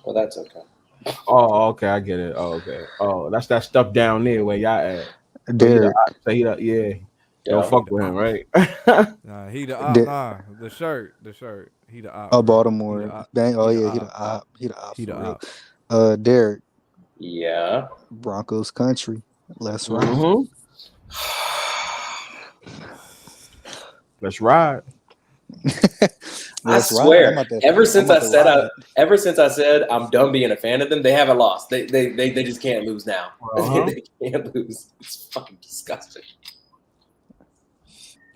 Well, that's okay. Oh, okay, I get it. Oh, okay. Oh, that's that stuff down there where y'all at. So he the Derek. so he the yeah. Don't Yeah. fuck He the with him, op. right? Nah, he the op. De- Nah, the shirt. The shirt. He the op, oh, bro. He the Baltimore. op. Bang. Oh He the yeah, op. he the op He the for real. op. Derek. Yeah. Broncos country. Let's ride. Mm-hmm. Let's ride. I Let's ride. swear, I'm about to ride. ever since I said I'm done being a fan of them, they haven't lost. They just can't lose now. Uh-huh. They can't lose. It's fucking disgusting.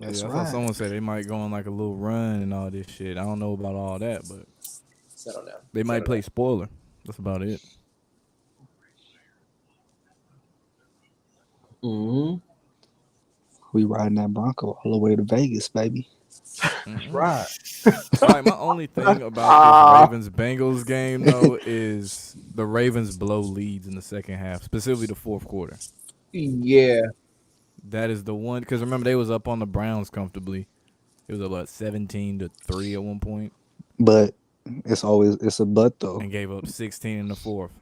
Yeah, Let's I saw ride. someone say they might go on like a little run and all this shit. I don't know about all that, but Settle down. they might Settle play down. spoiler. That's about it. Mm-hmm. We riding that Bronco all the way to Vegas, baby. Let's Mm-mm. ride. Like my only thing about this Ah, Ravens Bengals game though is the Ravens blow leads in the second half, specifically the fourth quarter. yeah. That is the one because remember they was up on the Browns comfortably. It was about 17-3 at one point But it's a but though. and gave up 16 in the fourth.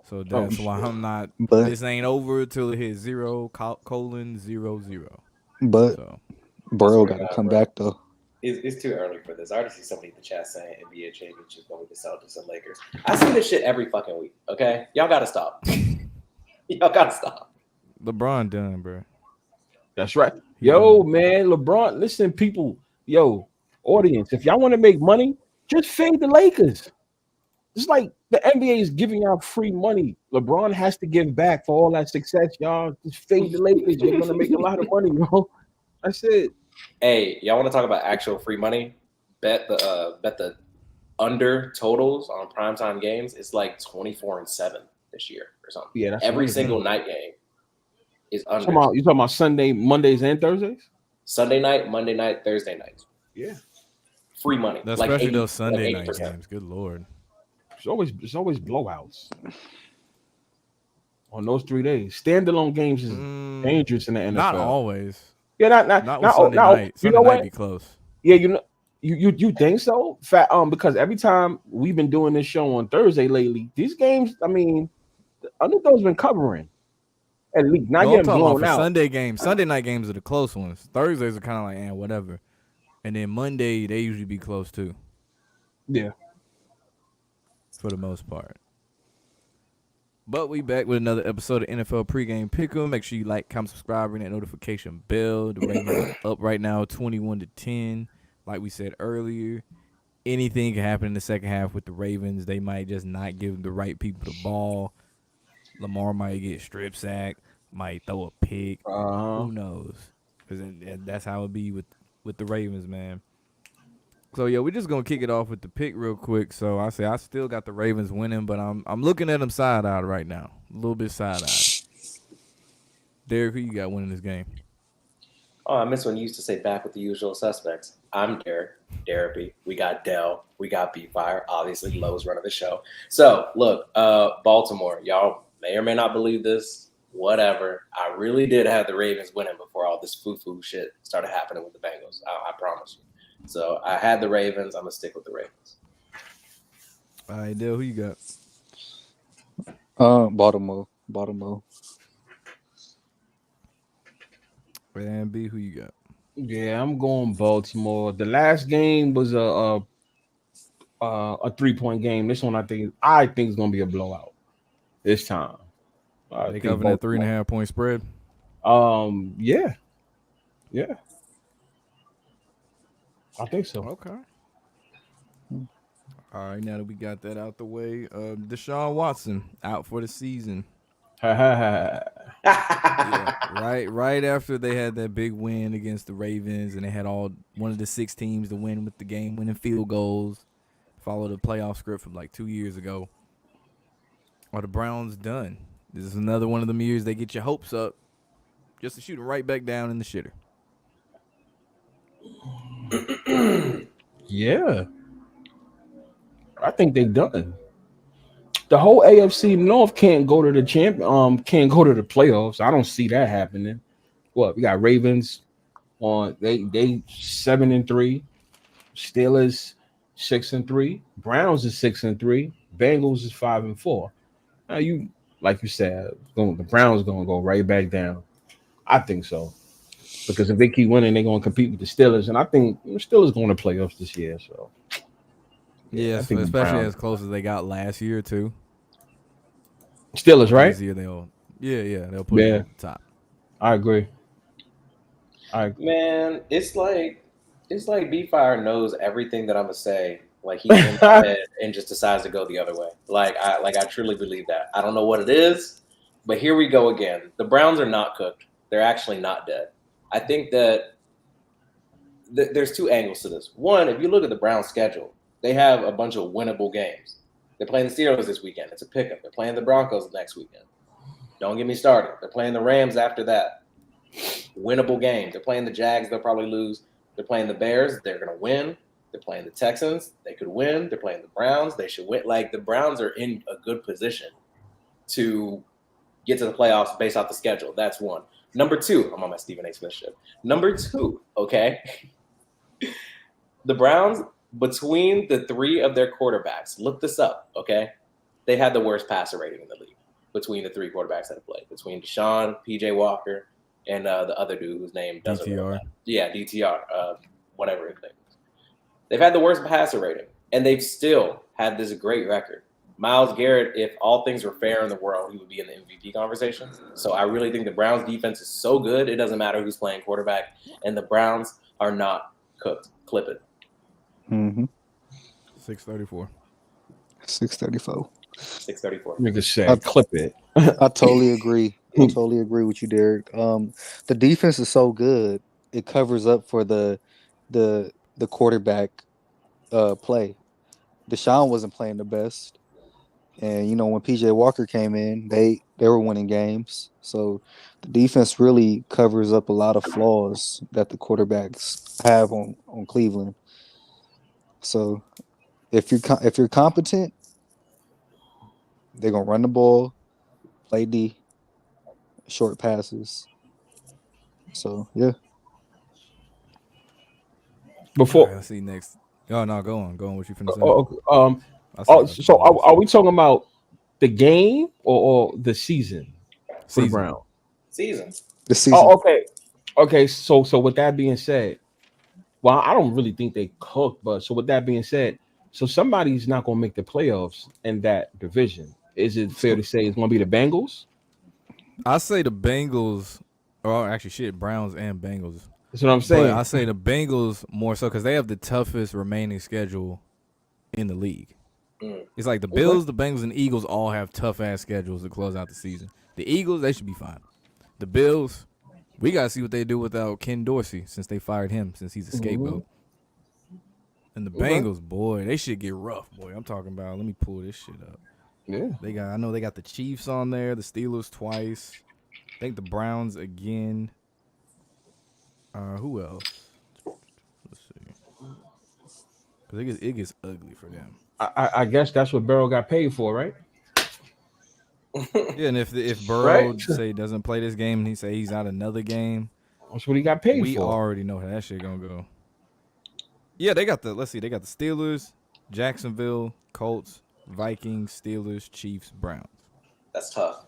So Oh that's shit. why I'm not. But This ain't over till it hits 0:00. but So I Burrow swear to got to God, come bro. back though. It's too early for this. I already see somebody in the chat saying NBA championship going to the Celtics and Lakers. I see this shit every fucking week. Okay, y'all gotta stop. Y'all gotta stop. LeBron done, bro. That's right. He Yo, done. man, LeBron, listen, people. Yo, audience, if y'all want to make money, just fade the Lakers. It's like the NBA is giving out free money. LeBron has to give back for all that success, y'all. Just fade the Lakers. You're gonna make a lot of money, bro. That's it. Hey, y'all want to talk about actual free money? Bet the under totals on primetime games. It's like 24-7 this year or something. Yeah, that's Every money. single night game is Talking unders. about, you talking about Sunday, Mondays, and Thursdays? Sunday night, Monday night, Thursday night. Yeah. Free money, like Especially 80, those like Sunday night 80%. games. Good lord. It's always blowouts on those 3 days. Standalone games is dangerous in the Not NFL. always. Yeah, Not with not Sunday not. night. You Sunday know night what? be close. Yeah, you think so? Because every time we've been doing this show on Thursday lately, these games, I mean, the underdog's been covering at least, not No, I'm getting talking about blown for out. Sunday games. Sunday night games are the close ones. Thursdays are kind of like, whatever. And then Monday, they usually be close too, Yeah. for the most part. But we back with another episode of NFL Pregame Pick'em. Make sure you like, comment, subscribe, ring that notification bell. The Ravens are up right now, 21-10. Like we said earlier, anything can happen in the second half with the Ravens. They might just not give the right people the ball. Lamar might get strip sacked, might throw a pick. Uh-huh. Who knows? Because that's how it be with the Ravens, man. So yeah, we're just gonna kick it off with the pick real quick. So I say I still got the Ravens winning, but I'm looking at them side eyed right now, a little bit side eyed. Derek, who you got winning this game? Oh, I miss when you used to say back with the usual suspects. I'm Derek, Derapy. We got Dell. We got B-Fire. Obviously, Lowe's running the show. So, look, Baltimore, y'all may or may not believe this. Whatever. I really did have the Ravens winning before all this foo-foo shit started happening with the Bengals. I promise you. So, I had the Ravens. I'm going to stick with the Ravens. All right, Dale, who you got? Baltimore. And B, who you got? Yeah, I'm going Baltimore. The last game was a 3-point game. This one I think is gonna be a blowout this time. I They think covering that Baltimore. 3.5 point spread. Yeah, yeah, I think so. Okay. All right, now that we got that out the way, Deshaun Watson out for the season. Yeah, right after they had that big win against the Ravens, and they had one of the 6 teams to win with the game-winning field goals. Followed a playoff script from like 2 years ago. Are the Browns done? This is another one of them years they get your hopes up, just to shoot them right back down in the shitter. Yeah, I think they done. The whole AFC North can't go to the can't go to the playoffs. I don't see that happening. What we got Ravens on they 7-3, Steelers 6-3, Browns is 6-3, Bengals is 5-4. Now you, like you said, the Browns gonna go right back down. I think so because if they keep winning, they're gonna compete with the Steelers, and I think the Steelers going to playoffs this year. So yeah, I Yes, think the especially Browns, as close as they got last year too. Steelers, I think right? this year they'll put them Yeah, over the top. I agree. I Man, it's like B Fire knows everything that I'm gonna say. Like he's in my head and just decides to go the other way. I truly believe that. I don't know what it is, but here we go again. The Browns are not cooked. They're actually not dead. I think that there's two angles to this. One, if you look at the Browns' schedule, they have a bunch of winnable games. They're playing the Steelers this weekend. It's a pickup. They're playing the Broncos next weekend. Don't get me started. They're playing the Rams after that. Winnable games. They're playing the Jags. They'll probably lose. They're playing the Bears. They're going to win. They're playing the Texans. They could win. They're playing the Browns. They should win. Like, the Browns are in a good position to get to the playoffs based off the schedule. That's one. Number two, I'm on my Stephen A. Smith ship. Number two, okay, the Browns, between the three of their quarterbacks, look this up, okay? They had the worst passer rating in the league between the three quarterbacks that have played, between Deshaun, PJ Walker, and the other dude whose name doesn't really DTR. matter. Yeah, DTR, whatever his name is. They've had the worst passer rating, and they've still had this great record. Myles Garrett, if all things were fair in the world, he would be in the MVP conversation. So I really think the Browns defense is so good, it doesn't matter who's playing quarterback, and the Browns are not cooked. Clip it. 634. 634. 634. nigga said clip it. I totally agree. I totally agree with you, Derek. The defense is so good; it covers up for the quarterback play. Deshaun wasn't playing the best, and when PJ Walker came in, they were winning games. So the defense really covers up a lot of flaws that the quarterbacks have on Cleveland. So if you're competent, they're gonna run the ball, play D, short passes. So yeah. All Before, right, let's see next. Oh no, go on. What you finna say? oh, I'll say about the so Bengals. are we talking about the game or the season for the Season. Browns? Season. The season. Oh, okay. So with that being said, well, I don't really think they cook, but so with that being said, so somebody's not going to make the playoffs in that division. Is it fair to say it's going to be the Bengals? I say the Bengals, or actually, Browns and Bengals. That's what I'm But I saying. say the Bengals more so because they have the toughest remaining schedule in the league. Mm. It's like the Bills, the Bengals, and the Eagles all have tough ass schedules to close out the season. The Eagles, they should be fine. The Bills, we gotta see what they do without Ken Dorsey since they fired him since he's a scapegoat. And the Bengals, boy, they should get rough, boy. I'm talking about. Let me pull this shit up. Yeah. I know they got the Chiefs on there, the Steelers twice. I think the Browns again. Who else? Let's see. Because it gets ugly for them. I guess that's what Burrow got paid for, right? Yeah, and if Burrow Right. say doesn't play this game and he say he's out another game, That's what he got paid we for. already know how that shit gonna go. Yeah, they got the Steelers, Jacksonville, Colts, Vikings, Steelers, Chiefs, Browns. That's tough.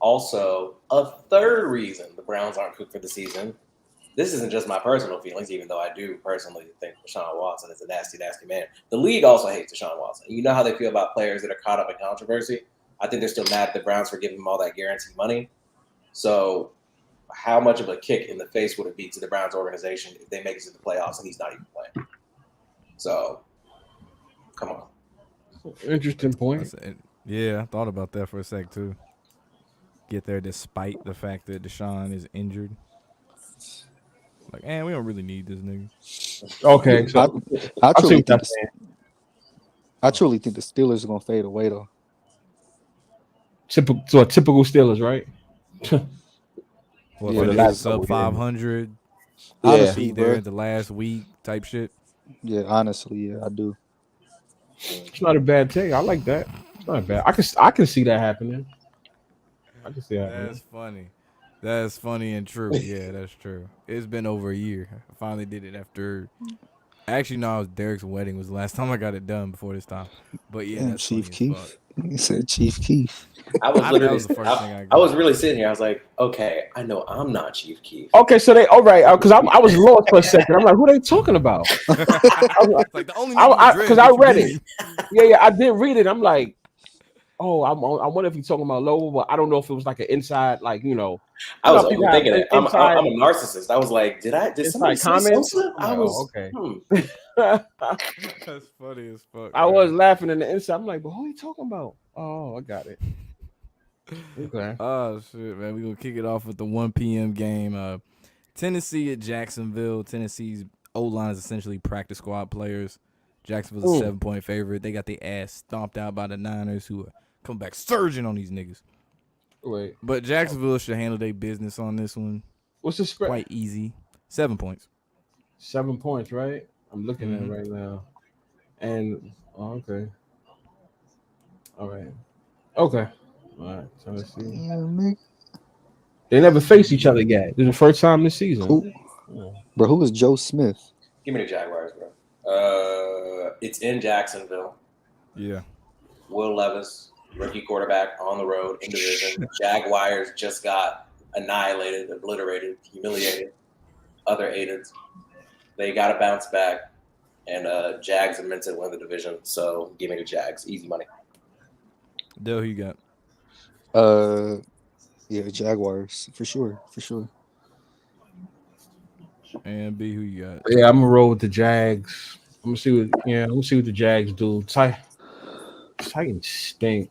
Also, a third reason the Browns aren't cooked for the season. This isn't just my personal feelings, even though I do personally think Deshaun Watson is a nasty, nasty man. The league also hates Deshaun Watson. You know how they feel about players that are caught up in controversy? I think they're still mad at the Browns for giving him all that guaranteed money. So how much of a kick in the face would it be to the Browns organization if they make it to the playoffs and he's not even playing? So, come on. Interesting point. Yeah, I thought about that for a sec too. Get there despite the fact that Deshaun is injured. Like, we don't really need this nigga. Okay, so I I see truly what think that's saying. I truly think the Steelers are gonna fade away though. So a typical Steelers, right? What Yeah, For the finish last sub couple years. 500? Honestly, Be there bro. at the last week type shit. Yeah, honestly, yeah, I do. It's not a bad take. I like that. It's not bad. I can see that happening. I can see that happening. That's funny. That's funny and true. Yeah, that's true. It's been over a year. I finally did it after Actually, no, it was Derek's wedding was the last time I got it done before this time. But yeah, Damn, that's Chief funny as fuck. Keef. He said Chief Keef. I was That literally, was the first thing I I got. was really sitting here. I was like, okay, I know I'm not Chief Keef. Okay, so they all right because I was lost for a second. I'm like, who they talking about? It's like the only nigga with dreads. Because I what you read it. mean? Yeah, I did read it. I'm like, oh, I wonder if he's talking about Lobo, but I don't know if it was like an inside, like I was people have overthinking it. I'm a narcissist. I was like, did somebody inside say comments. Sosa? I'm I like, was. okay. That's funny as fuck. I man. was laughing in the inside. I'm like, but who are you talking about? Oh, I got it. Okay. Oh shit, man. We're gonna kick it off with the 1 p.m. game. Tennessee at Jacksonville. Tennessee's O-line is essentially practice squad players. Jacksonville's a 7-point favorite. They got their ass stomped out by the Niners, who are coming back surging on these niggas. Wait. But Jacksonville should handle their business on this one. What's the spread? Quite easy. 7 points. 7 points, right? I'm looking at it right now. And okay. All right. Okay. All right. Tennessee. Yeah, nigga. They never faced each other yet. This is the first time this season. Bro, who is Joe Smith? Give me the Jaguars, bro. It's in Jacksonville. Yeah. Will Levis, rookie quarterback on the road in division. Jaguars just got annihilated, obliterated, humiliated. Other aided. They got to bounce back, and Jags are meant to win the division. So give me the Jags, easy money. Dale, who you got? Yeah, Jaguars for sure. And B, who you got? Yeah, I'm gonna roll with the Jags. I'm gonna see what the Jags do. Titans stink.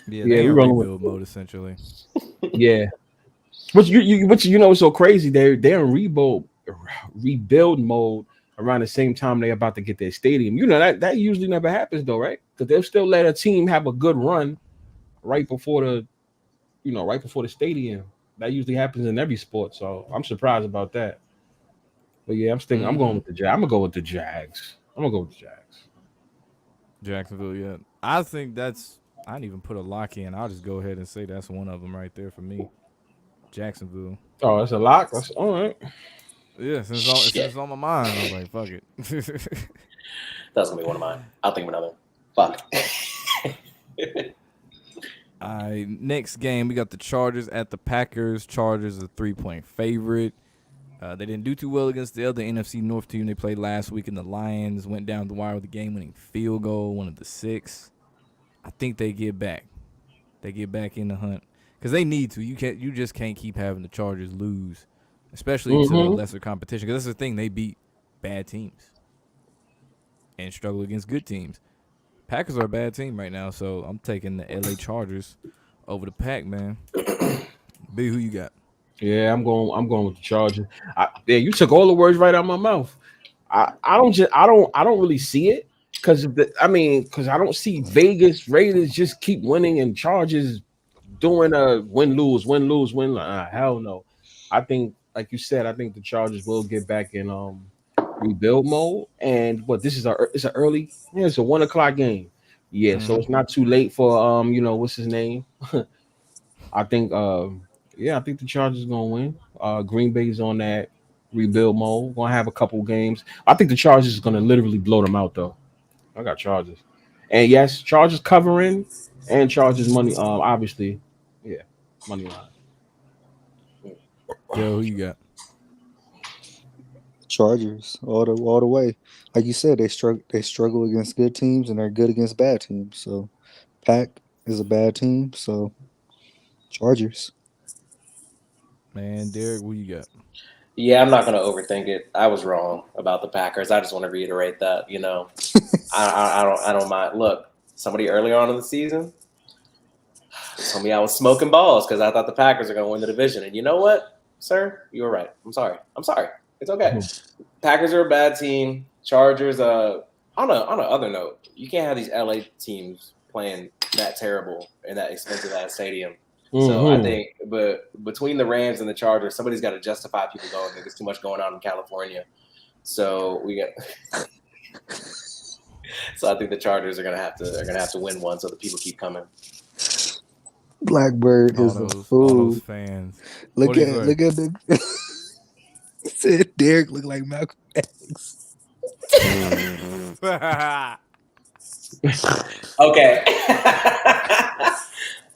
Yeah, Yeah, they we in rolling rebuild mode essentially. Yeah, but you know what's so crazy? They're in rebuild mode around the same time they're about to get their stadium. You know that usually never happens though, right? Because they'll still let a team have a good run right before the stadium. That usually happens in every sport, so I'm surprised about that. But yeah, I'm going with the Jags. I'm gonna go with the Jags. Jacksonville, yeah. I think I didn't even put a lock in. I'll just go ahead and say that's one of them right there for me. Jacksonville. Oh, that's a lock. That's all right. Yeah, since it's on my mind, I was like, fuck it. That's gonna be one of mine. I'll think of another. Fuck. All right, next game, we got the Chargers at the Packers. Chargers a 3-point favorite. They didn't do too well against the other NFC North team they played last week, and the Lions went down the wire with the game-winning field goal, one of the 6. I think they get back. They get back in the hunt because they need to. You just can't keep having the Chargers lose, especially to lesser competition. Because that's the thing, they beat bad teams and struggle against good teams. Packers are a bad team right now, so I'm taking the LA Chargers over the Pack, man. B, who you got? Yeah, I'm going with the Chargers. You took all the words right out of my mouth. I don't really see it because I don't see Vegas Raiders just keep winning and Chargers doing a win lose. Hell no. I think, like you said, I think the Chargers will get back in rebuild mode. And it's an early, it's a 1:00 game. Yeah, so it's not too late for what's his name? I think I think the Chargers gonna win. Green Bay's on that rebuild mode. Gonna have a couple games. I think the Chargers is gonna literally blow them out though. I got Chargers. And yes, Chargers covering and Chargers money. Obviously, yeah, money line. Joe, who you got? Chargers all the way. Like you said, they struggle against good teams and they're good against bad teams. So Pack is a bad team. So Chargers. Man, Derek, who you got? Yeah, I'm not going to overthink it. I was wrong about the Packers. I just want to reiterate that. I don't mind. Look, somebody earlier on in the season told me I was smoking balls because I thought the Packers are going to win the division. And you know what, sir? You were right. I'm sorry. It's okay. Packers are a bad team. Chargers. On another note, you can't have these LA teams playing that terrible in that expensive ass stadium. So I think, but between the Rams and the Chargers, somebody's got to justify people going there. There's too much going on in California. So we got. So I think the Chargers are gonna have to win one, so the people keep coming. Blackbird is a fool. All those fans. Look at the. Said Derek look like Malcolm X. Okay.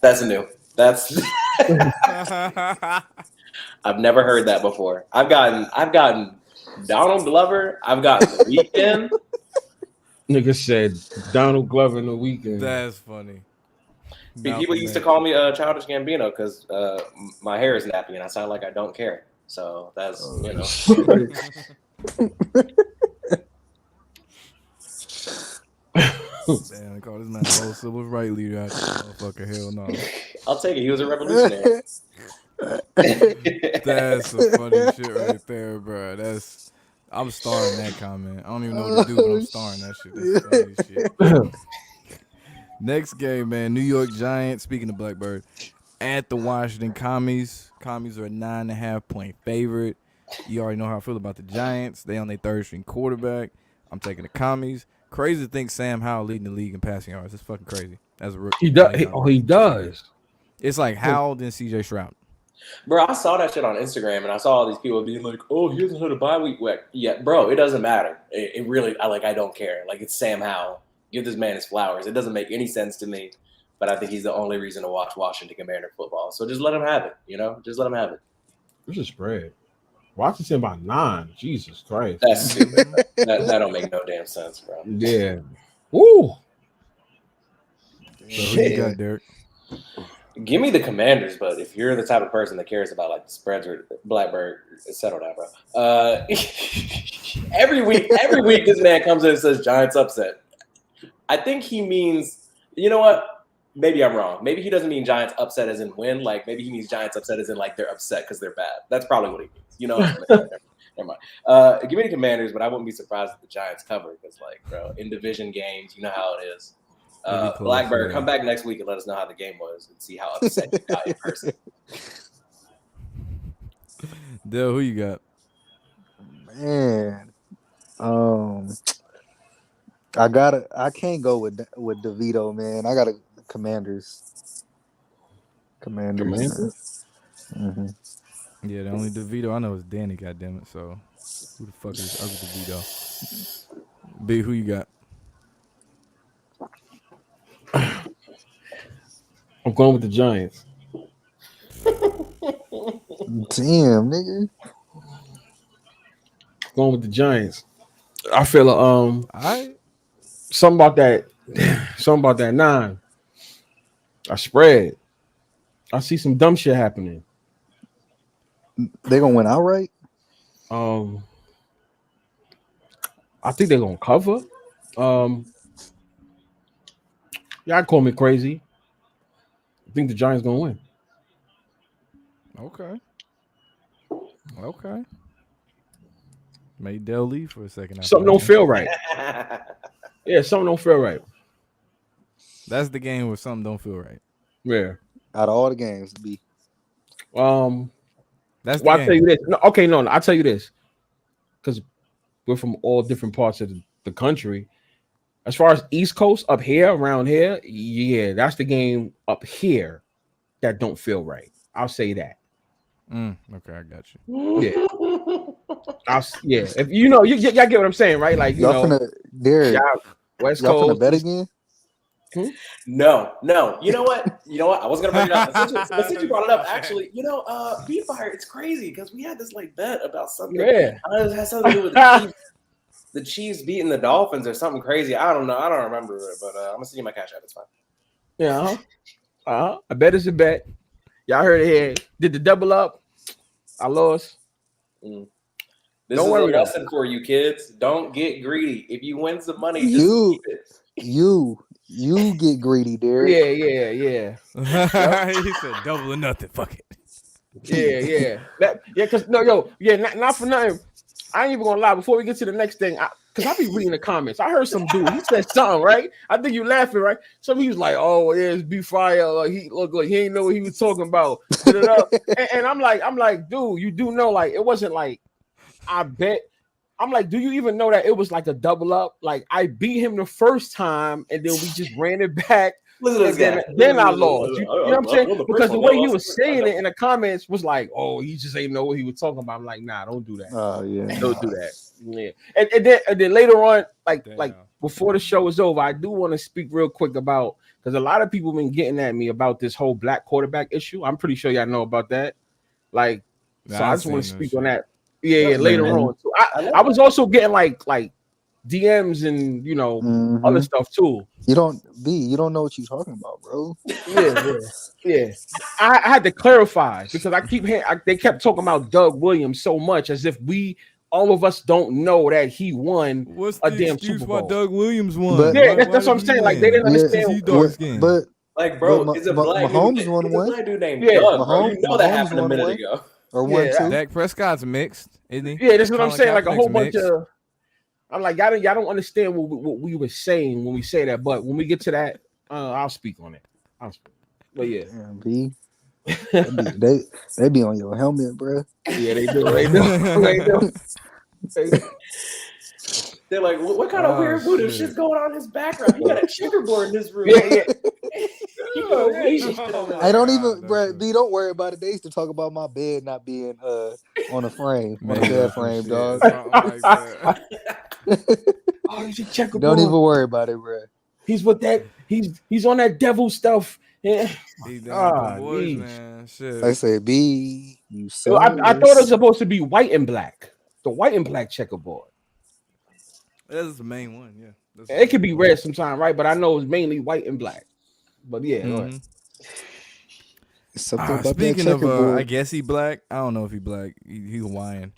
That's new. That's I've never heard that before. I've gotten Donald Glover. I've gotten The Weeknd. Nigga said Donald Glover in The Weeknd. That's funny. People used to call me Childish Gambino because my hair is nappy and I sound like I don't care. So that's Damn, they call this man the whole civil rights leader out there. Motherfucker, hell no. I'll take it. He was a revolutionary. That's some funny shit right there, bro. I'm starring that comment. I don't even know what to do, but I'm starring that shit. That's funny shit. Next game, man. New York Giants, speaking of Blackbird, at the Washington Commies. Commies are a 9.5-point favorite. You already know how I feel about the Giants. They on their third string quarterback. I'm taking the Commies. Crazy to think Sam Howell leading the league in passing yards. It's fucking crazy. As a rookie. He does. It's like Howell then CJ Stroud. Bro, I saw that shit on Instagram and I saw all these people being like, "Oh, he hasn't had a bye week." Yeah, bro, it doesn't matter. It really, I don't care. Like, it's Sam Howell. Give this man his flowers. It doesn't make any sense to me, but I think he's the only reason to watch Washington Commander football. So just let him have it. Just let him have it. What's the spread? Washington by 9. Jesus Christ. That's stupid. that don't make no damn sense, bro. Yeah. Woo. So who you got, Derek? Give me the Commanders, but if you're the type of person that cares about like the spreads or Blackbird, settle down, bro. Every week this man comes in and says Giants upset. I think he means, you know what? Maybe I'm wrong. Maybe he doesn't mean Giants upset as in win. Like, maybe he means Giants upset as in like they're upset because they're bad. That's probably what he means. Never mind. Give me the Commanders, but I wouldn't be surprised if the Giants cover because, like, bro, in division games, you know how it is. Blackbird, come back next week and let us know how the game was and see how upset you got in person. Dale, who you got? Man, I can't go with DeVito, man. I got a Commanders. Commanders? Mm-hmm. Yeah, the only DeVito I know is Danny, goddammit. So who the fuck is other DeVito? B, who you got? I'm going with the Giants. Damn, nigga. Going with the Giants. I feel I something about that 9. I spread. I see some dumb shit happening. They gonna win outright? I think they're gonna cover. Y'all call me crazy. I think the Giants gonna win. Okay. Made Dell leave for a second. Something don't feel right. Yeah, something don't feel right. That's the game where something don't feel right. Yeah. Out of all the games, B. That's the well, game. I'll tell you this. No, okay, no, I'll tell you this. Because we're from all different parts of the country. As far as East Coast up here, around here, yeah, that's the game up here that don't feel right. I'll say that. Okay, I got you. Yeah. If y'all get what I'm saying, right? Like, y'all finna West y'all Coast finna bet again? No. You know what? I was gonna bring it up. But since you brought it up, actually, Beat Fire, it's crazy because we had this like bet about something. Yeah. It has something to do with the Chiefs. The Chiefs beating the Dolphins or something crazy. I don't know. I don't remember it, but I'm gonna send you my cash app. It's fine. Yeah. I bet it's a bet. Y'all heard it here. Did the double up? I lost. This Don't is worry a lesson for you kids. Don't get greedy. If you win some money, just keep it. You get greedy, Derek. Yeah. He said double or nothing. Fuck it. Yeah. Because not for nothing. I ain't even gonna lie. Before we get to the next thing, because I be reading the comments. I heard some dude. He said something, right? I think you laughing, right? So he was like, "Oh, yeah, it's Be Fire. Like, he looked like he ain't know what he was talking about." and I'm like, dude, you do know, like, it wasn't like I bet. I'm like, do you even know that it was like a double up? Like, I beat him the first time, and then we just ran it back. Listen to this guy. Then I lost. You know what I'm saying? the Because first the one, way he I was lost. saying it in the comments was like, "Oh, he just ain't know what he was talking about." I'm like, "Nah, don't do that. Oh yeah, Don't do that." Yeah. And then later on, like Damn. before the show is over, I do want to speak real quick about because a lot of people been getting at me about this whole black quarterback issue. I'm pretty sure y'all know about that. Like, so Nah, I I just want to seen that speak shit. on that. Yeah, That's later Mhm. on. So I love I was also getting like DMs and other Mhm. stuff too. You don't know what you're talking about, bro. Yeah. I had to clarify because I keep hearing they kept talking about Doug Williams so much as if all of us don't know that he won What's a the damn excuse Super why Bowl. Doug Williams won? But Yeah, Why that's did what I'm he saying. Like they win? didn't yeah, understand. He dark skinned. but Like, bro, it's a black dude. Mahomes won It's a one. black dude named Yeah. Doug, bro. You know that Mahomes happened a won minute one ago. or one Yeah, two. Dak Prescott's mixed, isn't he? yeah, that's what I'm Colin saying. Like a Kaepernick's whole bunch mixed. of. I'm like, y'all don't understand what we were saying when we say that. But when we get to that, I'll speak on it. But yeah, Damn, B. They be on your helmet, bro. yeah, they do. They do. They do. They do. They're like, what kind of Oh, weird voodoo shit. shit's going on in his background? He got a checkerboard in his room. Yeah. He doing Asian shit Oh over my there. I don't God, even, that's bro. funny. B, don't worry about it. They used to talk about my bed not being on a frame, on a Made bed up some frame, shit, dog. something like that. Oh, he's a checkerboard. Don't even worry about it, bro. He's with that. He's on that devil stuff. Yeah. He down with them boys, Geez. man. Shit. I say, B, you I thought it was sus. supposed to be white and black. The white and black checkerboard. That's the main one, yeah. That's the It could main be one. red sometime, right? But I know it's mainly white and black. But yeah, go ahead. Mhm. Something about that Speaking of, checkerboard. I guess he black. I don't know if he black. He Hawaiian.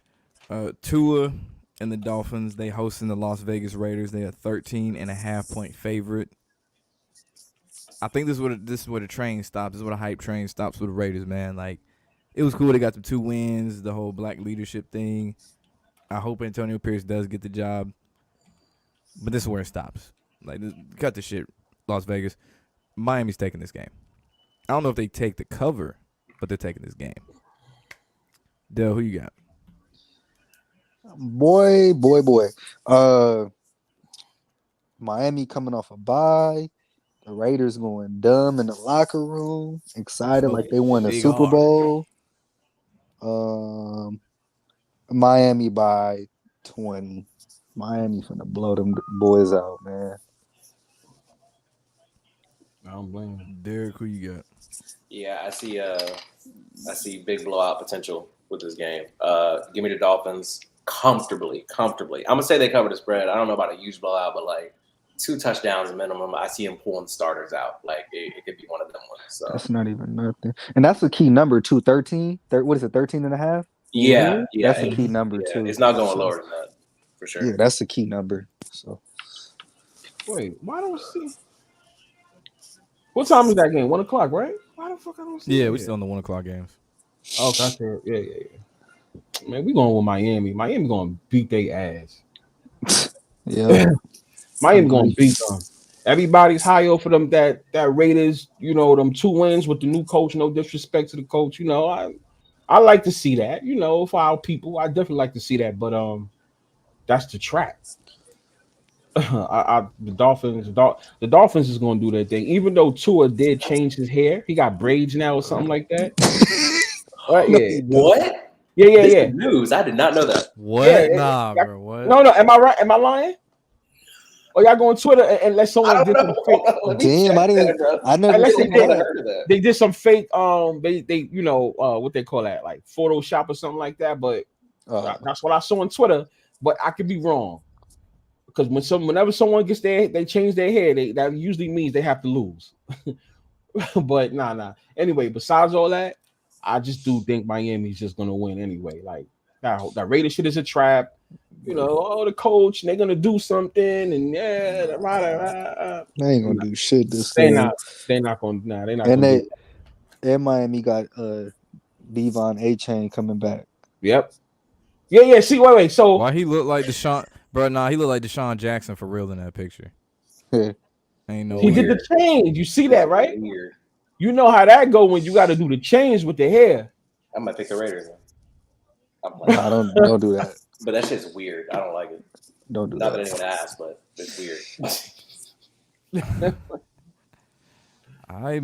Tua and the Dolphins, they hosting the Las Vegas Raiders. They are 13.5-point favorite. I think this is where the train stops. This is where the hype train stops with the Raiders, man. Like, it was cool. They got the 2 wins, the whole black leadership thing. I hope Antonio Pierce does get the job. But this is where it stops. Like, cut the shit, Las Vegas. Miami's taking this game. I don't know if they take the cover, but they're taking this game. Dell, who you got? Boy. Miami coming off a bye. The Raiders going dumb in the locker room, excited like they won a Big Super hard. Bowl. Miami by 20. Miami finna blow them boys out, man. I don't blame him. Derek, who you got? Yeah, I see big blowout potential with this game. Give me the Dolphins comfortably. I'm gonna say they cover the spread. I don't know about a huge blowout, but like 2 touchdowns minimum. I see him pulling starters out. Like it could be one of them ones. So That's not even nothing. And that's the key number too, 13. What is it, 13 and a half? yeah. That's the key number Yeah, too. it's not going So, lower than that for sure. yeah, that's the key number. So Wait, why don't I see? What time is that game? 1 o'clock, right? Why the fuck I don't see? Yeah, it we yet? still on the 1 o'clock games. Oh, that's it. Yeah. Man, we going with Miami. Miami going to beat their ass. yeah. Miami going to beat them. Everybody's high over them. That Raiders, them 2 wins with the new coach. No disrespect to the coach. I like to see that. For our people, I definitely like to see that. But that's the trap. The Dolphins is going to do their thing. Even though Tua did change his hair, he got braids now or something like that. Yeah. What? Yeah. This is news. I did not know that. What? Yeah, Nah, bro. What? No. Am I right? Am I lying? Or y'all go on Twitter and let I someone don't did some know. fake? Let me Damn, check I didn't. that, bro. I never Let's seen say that. heard of that. they did some fake. They what they call that, like Photoshop or something like that. But that's what I saw on Twitter. But I could be wrong because whenever someone gets they change their hair, that usually means they have to lose. But nah. Anyway, besides all that, I just do think Miami's just gonna win anyway. Like that Raider shit is a trap. The coach, they're gonna do something, and They ain't gonna do shit this they're game. not gonna. Nah, they're not And gonna. Do and Miami got Devon A-Chain coming back. Yep. Yeah. See, wait. So Why he look like Deshaun? Bro, nah, he look like Deshaun Jackson for real in that picture. Ain't no he way. did the change. You see that, right? Weird. You know how that go when you got to do the change with the hair. I might pick the Raiders. I'm like, Nah, don't do that. but that shit's weird. I don't like it. Don't do Not that that. anyone asked, but it's weird. I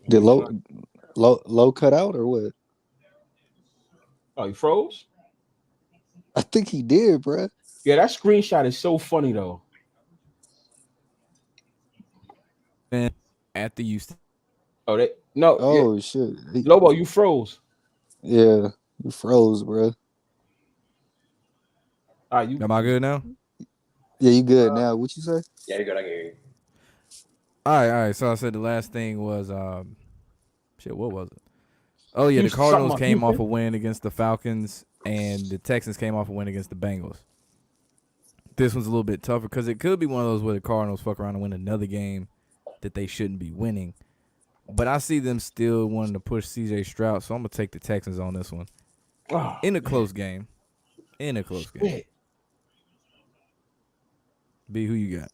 Did low cut out or what? Oh, you froze? I think he did, bruh. Yeah, that screenshot is so funny though. at the Houston. Oh, they no, yeah, Oh shit. Lobo, you froze. Yeah, you froze, bruh. You. Am I good now? Yeah, you good now? What you say? Yeah, you're good. I can hear you. All right. So I said the last thing was shit. What was it? Oh yeah, the Houston, something Cardinals about came off Houston. a win against the Falcons, and the Texans came off a win against the Bengals. This one's a little bit tougher because it could be one of those where the Cardinals fuck around and win another game that they shouldn't be winning. But I see them still wanting to push C.J. Stroud, so I'm gonna take the Texans on this one Oh, in a close game. In a close game. shit. B, who you got?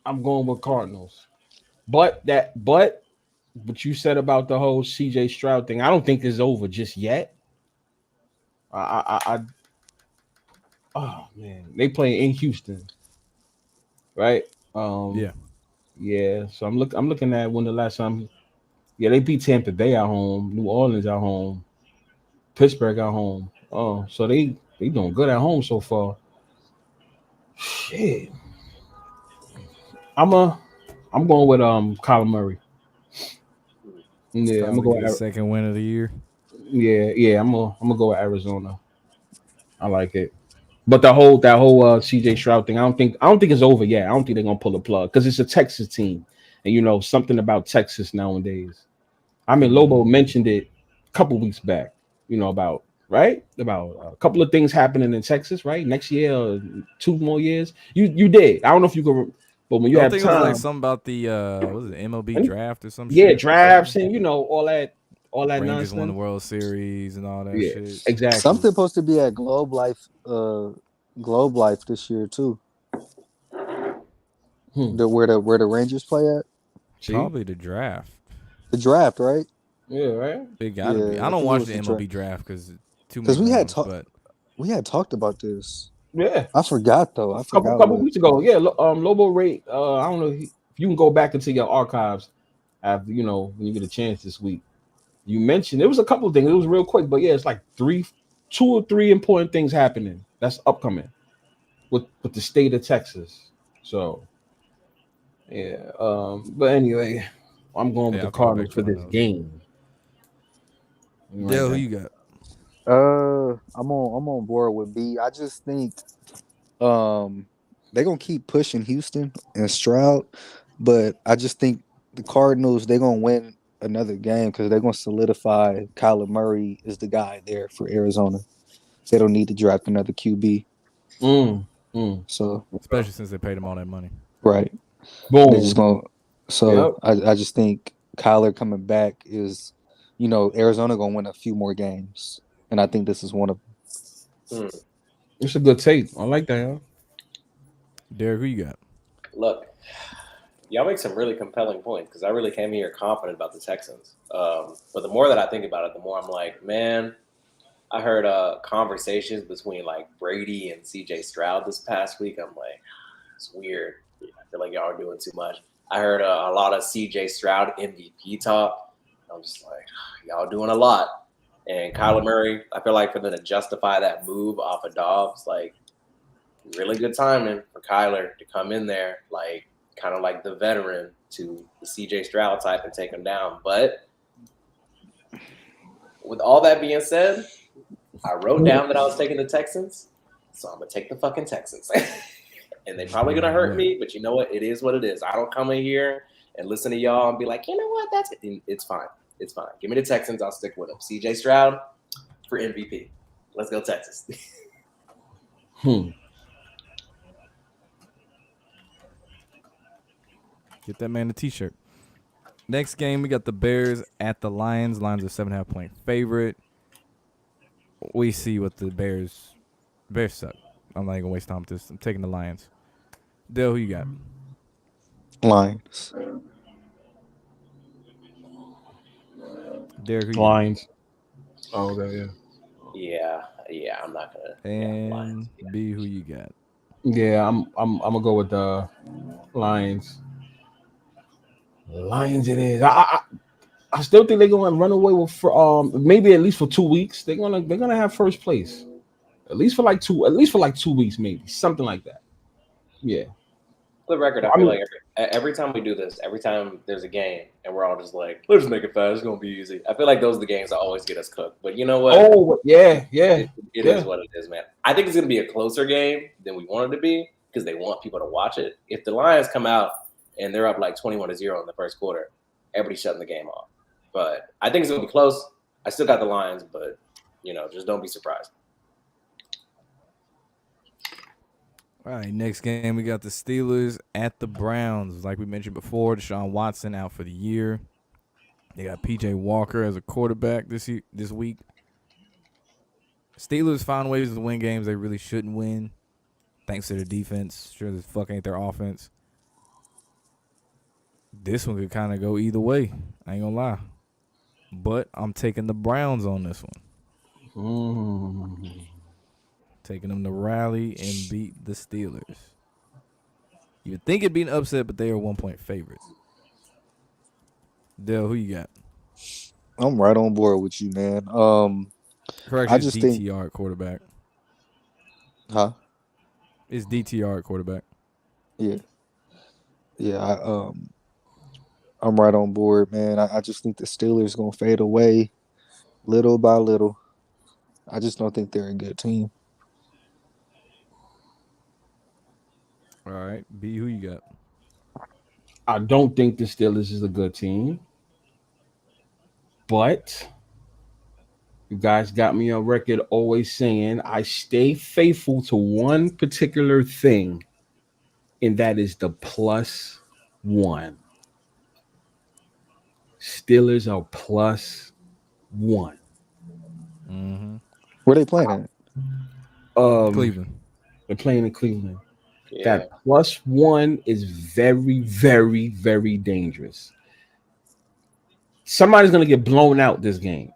I'm going with Cardinals. But what you said about the whole CJ Stroud thing, I don't think it's over just yet. I oh man, they play in Houston, right? Yeah. Yeah. So I'm looking at when the last time. Yeah, they beat Tampa Bay at home, New Orleans at home, Pittsburgh at home. Oh, so they doing good at home so far. Shit, I'm a I'm going with Kyler Murray. Yeah, I'm gonna Kyler go. get his second win of the year. Yeah. I'm gonna go with Arizona. I like it. But that whole CJ Stroud thing, I don't think it's over yet. I don't think they're gonna pull the plug because it's a Texas team, and something about Texas nowadays. I mean, Lobo mentioned it a couple weeks back. About right about a couple of things happening in Texas. Right, next year, 2 more years. You did. I don't know if you could, but when you Don't have think it was like time, something about the what was it MLB and draft or some yeah, shit? drafts and all that Rangers won the nonsense. World Series and all that Yeah, shit. exactly. Something supposed to be at Globe Life this year too. Hmm. Where the Rangers play at? See, Probably the draft. The draft, right? yeah, right. It gotta be. Yeah, I I don't think it watch was the the MLB draft. draft because too many Because rounds. But we had talked about this. Yeah. I forgot though. I couple forgot couple what. weeks ago. Yeah, Lobo rate. I don't know if you can go back into your archives after when you get a chance this week. You mentioned it was a couple of things. It was real quick, but yeah, it's like two or three important things happening. That's upcoming with the state of Texas. So yeah. But anyway, I'm going with yeah, the I'll fall back Cardinals to for my this notes. game. Right Dale, who there. you got? I'm on board with B. I just think um they're gonna keep pushing Houston and Stroud, but I just think the Cardinals they're gonna win another game because they're gonna solidify Kyler Murray is the guy there for Arizona. They don't need to draft another QB. Mm, mm. So Especially since they paid him all that money. right, they're just Boom. gonna. So Yep. I just think Kyler coming back is, Arizona gonna win a few more games, and I think this is one of them. Hmm. It's a good take. I like that. Huh? Derek, who you got? Look, y'all make some really compelling points because I really came here confident about the Texans. But the more that I think about it, the more I'm like, man, I heard conversations between like Brady and CJ Stroud this past week. I'm like, it's weird. I feel like y'all are doing too much. I heard a lot of CJ Stroud MVP talk. I'm just like, y'all doing a lot. And Kyler Murray, I feel like for them to justify that move off of Dobbs, like really good timing for Kyler to come in there, like kind of like the veteran to the CJ Stroud type and take him down. But with all that being said, I wrote down that I was taking the Texans, so I'm gonna take the fucking Texans. And they probably gonna hurt me, but you know what? It is what it is. I don't come in here and listen to y'all and be like, you know what? That's it. It's fine. It's fine. Give me the Texans. I'll stick with them. CJ Stroud for MVP. Let's go Texas. Hmm. Get that man a t-shirt. Next game, we got the Bears at the Lions. Lions are 7.5-point favorite. We see what the Bears suck. I'm not gonna waste time with this. I'm taking the Lions. Dale, who you got? Lions. Derek, who you got? Lines. Oh, okay, yeah. Yeah, Yeah, I'm not gonna. Yeah, And Lions. Yeah. B, who you got? Yeah, I'm gonna go with the Lions. Lions it is. I still think they're gonna run away with for maybe at least for 2 weeks. They're gonna have first place. At least for like 2 weeks, maybe. Something like that. Yeah. For the record, I I feel mean, like every time we do this, every time there's a game, and we're all just like, let's just make it fast. It's gonna be easy. I feel like those are the games that always get us cooked. But you know what? oh yeah, yeah, It is yeah. what it is, man. I think it's going to be a closer game than we want it to be because they want people to watch it. If the Lions come out and they're up like 21-0 in the first quarter, everybody's shutting the game off. But I think it's going to be close. I still got the Lions, but just don't be surprised. All right, next game we got the Steelers at the Browns. Like we mentioned before, Deshaun Watson out for the year. They got PJ Walker as a quarterback this week. Steelers found ways to win games they really shouldn't win, thanks to their defense. Sure as fuck ain't their offense. This one could kind of go either way. I ain't gonna lie, but I'm taking the Browns on this one. Taking them to rally and beat the Steelers. You would think it'd be an upset, but they are 1-point favorites. Dale, who you got? I'm right on board with you, man. Correction, I it's just think, DTR at quarterback. huh? It's DTR at quarterback. Yeah, yeah. I'm right on board, man. I just think the Steelers gonna fade away little by little. I just don't think they're a good team. All right, B, who you got? I don't think the Steelers is a good team, but you guys got me on record always saying I stay faithful to one particular thing, and that is the +1. Steelers are +1. Mm-hmm. Where they playing at? Cleveland. They're playing in Cleveland. Yeah. That +1 is very, very, very dangerous. Somebody's gonna get blown out this game.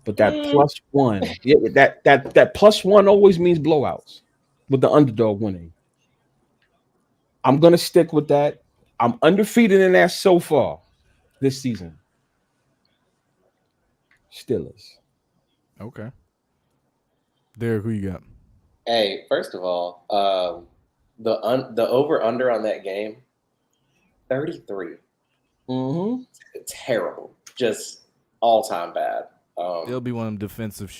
But that +1, yeah, that +1 always means blowouts with the underdog winning. I'm gonna stick with that. I'm undefeated in that so far this season. Steelers. Okay. Derek, who you got? Hey, first of all, the over under on that game, 33. Mm-hmm. Terrible, just all time bad. It'll be one of them defensive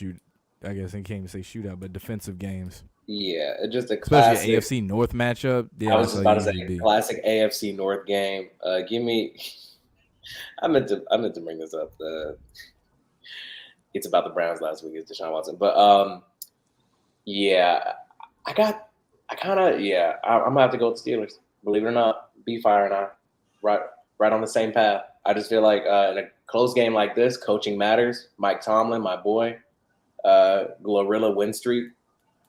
I guess I can't even say shootout, but defensive games. Yeah, just a Especially classic. an AFC North matchup. Yeah, I was just about to say be. classic AFC North game. Give me. I meant to bring this up. It's about the Browns last week. It's Deshaun Watson, but yeah, I'm gonna have to go with the Steelers. Believe it or not, B-Fire and I, right on the same path. I just feel like in a close game like this, coaching matters. Mike Tomlin, my boy, Glorilla win streak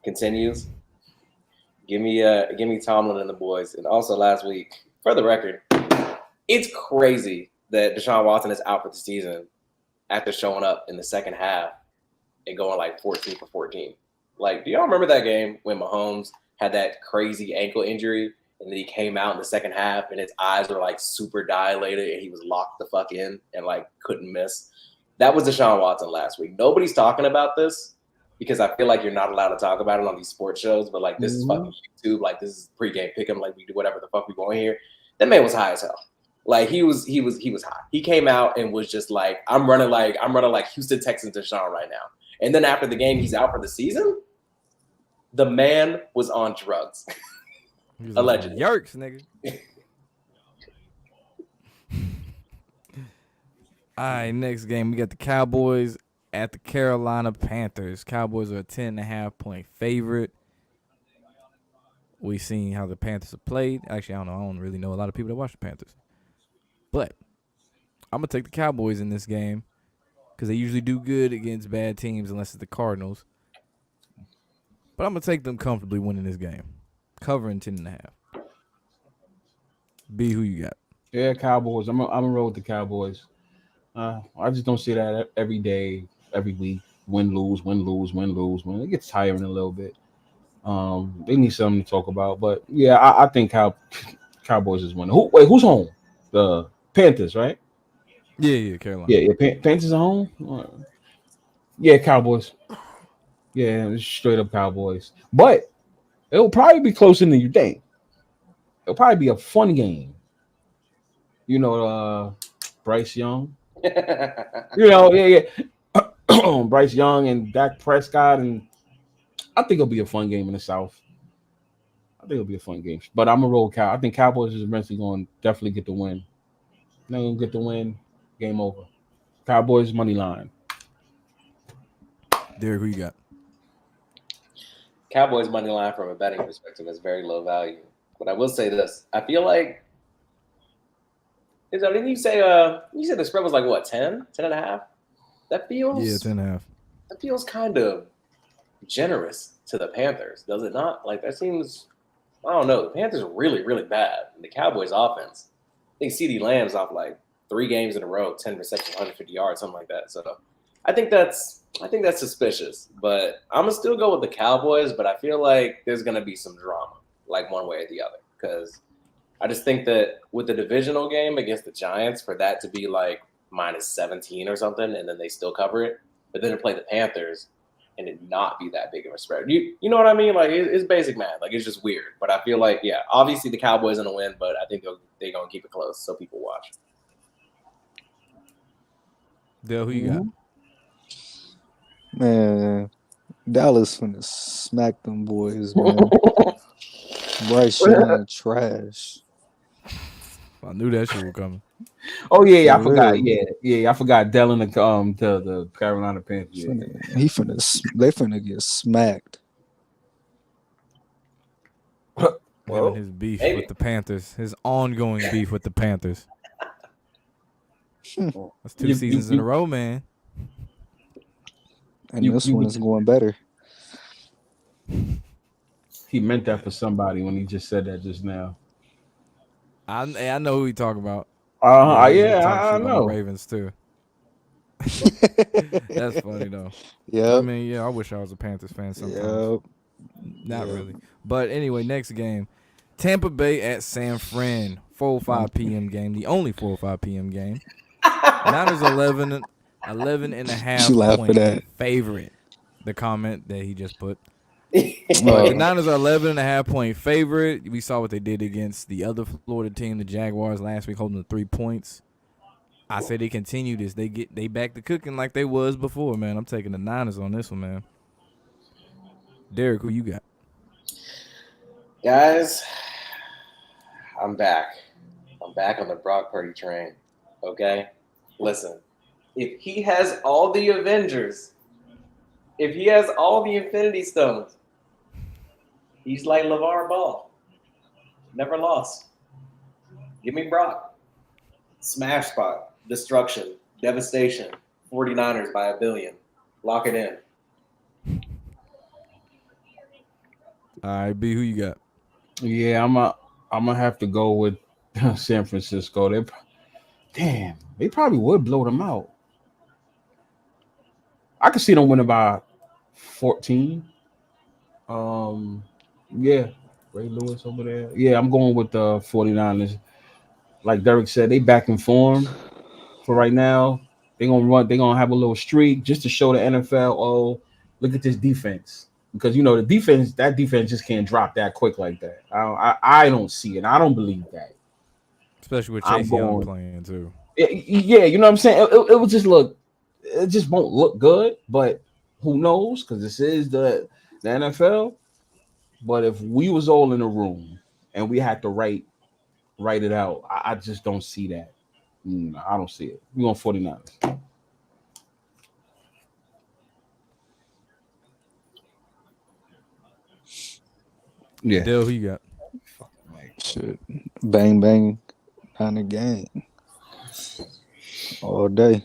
continues. Give me Tomlin and the boys. And also last week, for the record, it's crazy that Deshaun Watson is out for the season after showing up in the second half and going like 14 for 14. Like, do y'all remember that game when Mahomes had that crazy ankle injury and then he came out in the second half and his eyes were like super dilated and he was locked the fuck in and like couldn't miss? That was Deshaun Watson last week. Nobody's talking about this because I feel like you're not allowed to talk about it on these sports shows, but like this is fucking YouTube. Like this is pregame pick'em. Like we do whatever the fuck we want here. That man was high as hell. Like he was high. He came out and was just like, I'm running like Houston Texans Deshaun right now. And then after the game, he's out for the season. The man was on drugs. Allegedly. Yerks, nigga. All right, next game we got the Cowboys at the Carolina Panthers. Cowboys are a 10.5-point favorite. We've seen how the Panthers have played. Actually, I don't know. I don't really know a lot of people that watch the Panthers. But I'm going to take the Cowboys in this game because they usually do good against bad teams unless it's the Cardinals. But I'm going to take them comfortably winning this game. Covering 10.5. B, who you got? Yeah, Cowboys. I'm gonna roll with the Cowboys. I just don't see that every day, every week. win, lose, win, lose, win, lose. It gets tiring a little bit. They need something to talk about. But yeah, I think Cowboys is winning. Who's home? The Panthers, right? Yeah, Carolina. Yeah. Panthers are home. Yeah, Cowboys. Yeah, it's straight up Cowboys. But it'll probably be closer than you think. It'll probably be a fun game. You know, Bryce Young. You know, yeah. Bryce Young and Dak Prescott, and I think it'll be a fun game in the South. I think it'll be a fun game. But I'm a roll cow. I think Cowboys is eventually going to definitely get the win. They're going to get the win. Game over. Cowboys money line. Derek, who you got? Cowboys money line from a betting perspective is very low value. But I will say this: I feel like didn't you say the spread was like what 10 and a half? That feels 10.5. That feels kind of generous to the Panthers, does it not? Like that seems I don't know. The Panthers are really, really bad. And the Cowboys offense. I think CeeDee Lamb's off like 3 games in a row, 10 receptions, 150 yards, something like that. So I think that's suspicious. But I'm gonna still go with the Cowboys, but I feel like there's gonna be some drama, like one way or the other. Because I just think that with the divisional game against the Giants, for that to be like minus 17 or something, and then they still cover it, but then to play the Panthers and it not be that big of a spread. You know what I mean? Like it's basic math. Like it's just weird. But I feel like obviously the Cowboys gonna win, but I think they're gonna keep it close so people watch. Dale, who you got? Man, Dallas finna smack them boys, man. Bryce Young trash. I knew that shit was coming. Oh yeah, I For forgot. real. Yeah, I forgot Dell and the Carolina Panthers. Yeah. They finna get smacked. Having his beef with the Panthers, his ongoing beef with the Panthers. That's 2 seasons in a row, man. And this one is going better. He meant that for somebody when he just said that just now. I know who he talking about. I know. On the Ravens too. That's funny though. Yeah. I mean, I wish I was a Panthers fan sometimes. Not really. But anyway, next game. Tampa Bay at San Fran. 4:05 p.m. game. The only 4:05 p.m. game. Niners 11 and a half point favorite. The comment that he just put. The Niners are 11 and a half point favorite. We saw what they did against the other Florida team, the Jaguars, last week, holding the 3 points. I say they continue this. They back to cooking like they was before, man. I'm taking the Niners on this one, man. Derek, who you got? Guys, I'm back. I'm back on the Brock Purdy train. Okay? Listen, if he has all the Avengers, if he has all the Infinity Stones, he's like LeVar Ball. Never lost. Give me Brock. Smash spot. Destruction. Devastation. 49ers by 1 billion. Lock it in. All right, B, who you got? Yeah, I'm gonna have to go with San Francisco. They probably would blow them out. I could see them winning by 14. Yeah, Ray Lewis over there. Yeah, I'm going with the 49ers. Like Derek said, they back in form for right now. They're gonna have a little streak just to show the NFL, oh, look at this defense. Because the defense just can't drop that quick like that. I don't see it. I don't believe that. Especially with Chase Young playing too. Yeah, you know what I'm saying? It will just it just won't look good, but who knows? Because this is the NFL. But if we was all in a room and we had to write it out, I just don't see that. I don't see it. We want 49ers. Yeah. Dale, who you got? Shit. Bang, bang. Kind of game. All day.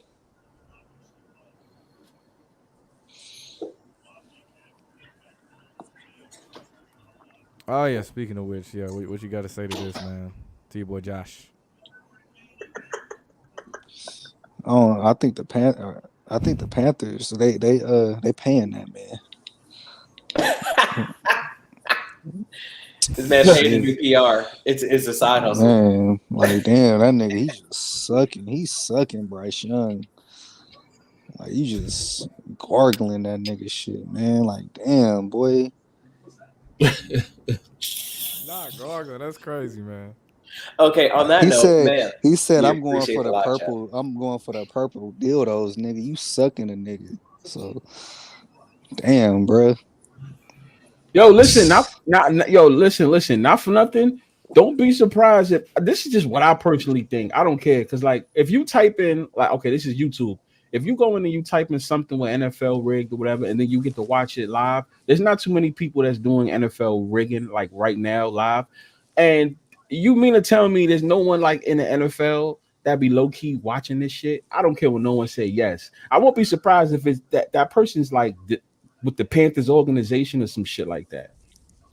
Oh, yeah, speaking of which, what you got to say to this, man? To your boy Josh. I think I think the Panthers they paying that man. This man paid to do PR. It's a side hustle. Man, like damn, that nigga he just sucking. He's sucking Bryce Young. Like you just gargling that nigga shit, man. Like damn, boy. Not gargling. That's crazy, man. Okay, on that note, man. He said we I'm going appreciate for the the live purple. I'm going for the purple dildos, nigga. You sucking a nigga. So damn, bro. Yo, listen, listen, not for nothing. Don't be surprised if this is just what I personally think. I don't care because, like, if you type in, like, okay, this is YouTube. If you go in and you type in something with NFL rigged or whatever, and then you get to watch it live, there's not too many people that's doing NFL rigging like right now live. And you mean to tell me there's no one like in the NFL that be low key watching this shit? I don't care what no one say. Yes, I won't be surprised if it's that person's like with the Panthers organization or some shit like that.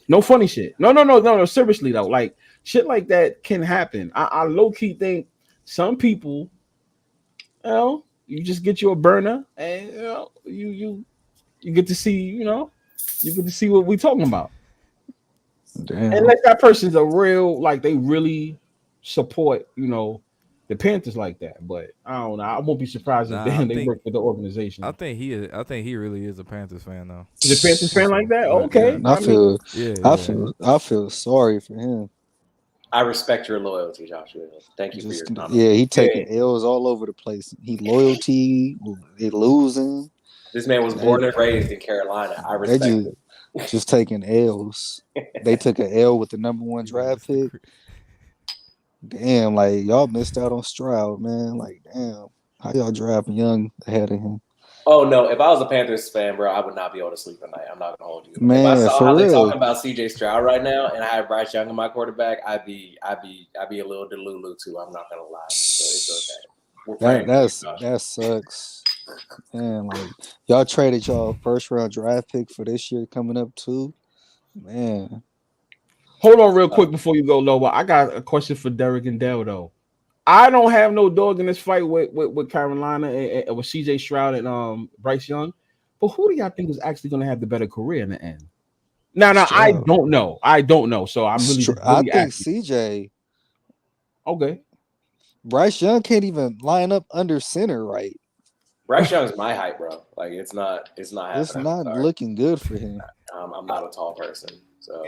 No funny shit. No. Seriously though, like shit like that can happen. I low key think some people, you just get you a burner and you get to see, you get to see what we talking about. Damn. Unless that person's a real, like they really support, the Panthers like that. But I don't know. I won't be surprised if they work for the organization. I think he really is a Panthers fan though. He's a Panthers fan like that? But, okay. yeah. I feel sorry for him. I respect your loyalty, Joshua. Thank you for your comment. Yeah, he taking L's all over the place. He loyalty, they losing. This man was born and raised in Carolina. I respect it. Just taking L's. They took an L with the number 1 draft pick. Damn, like y'all missed out on Stroud, man. Like, damn, how y'all drafting Young ahead of him? Oh no! If I was a Panthers fan, bro, I would not be able to sleep at night. I'm not gonna hold you. Man, if I saw how real. they talking about CJ Stroud right now, and I had Bryce Young in my quarterback, I'd be a little delulu too. I'm not gonna lie. So it's okay. That sucks. Man, like y'all traded y'all first round draft pick for this year coming up too. Man. Hold on real quick before you go, Lowa. I got a question for Derek and Dell though. I don't have no dog in this fight with Carolina and with CJ Stroud and Bryce Young. But who do y'all think is actually going to have the better career in the end? Now, I don't know. So I'm really I think asking. CJ. Okay. Bryce Young can't even line up under center right. Bryce Young's my height, bro. Like it's not happening. It's not looking good for him. I'm not a tall person. So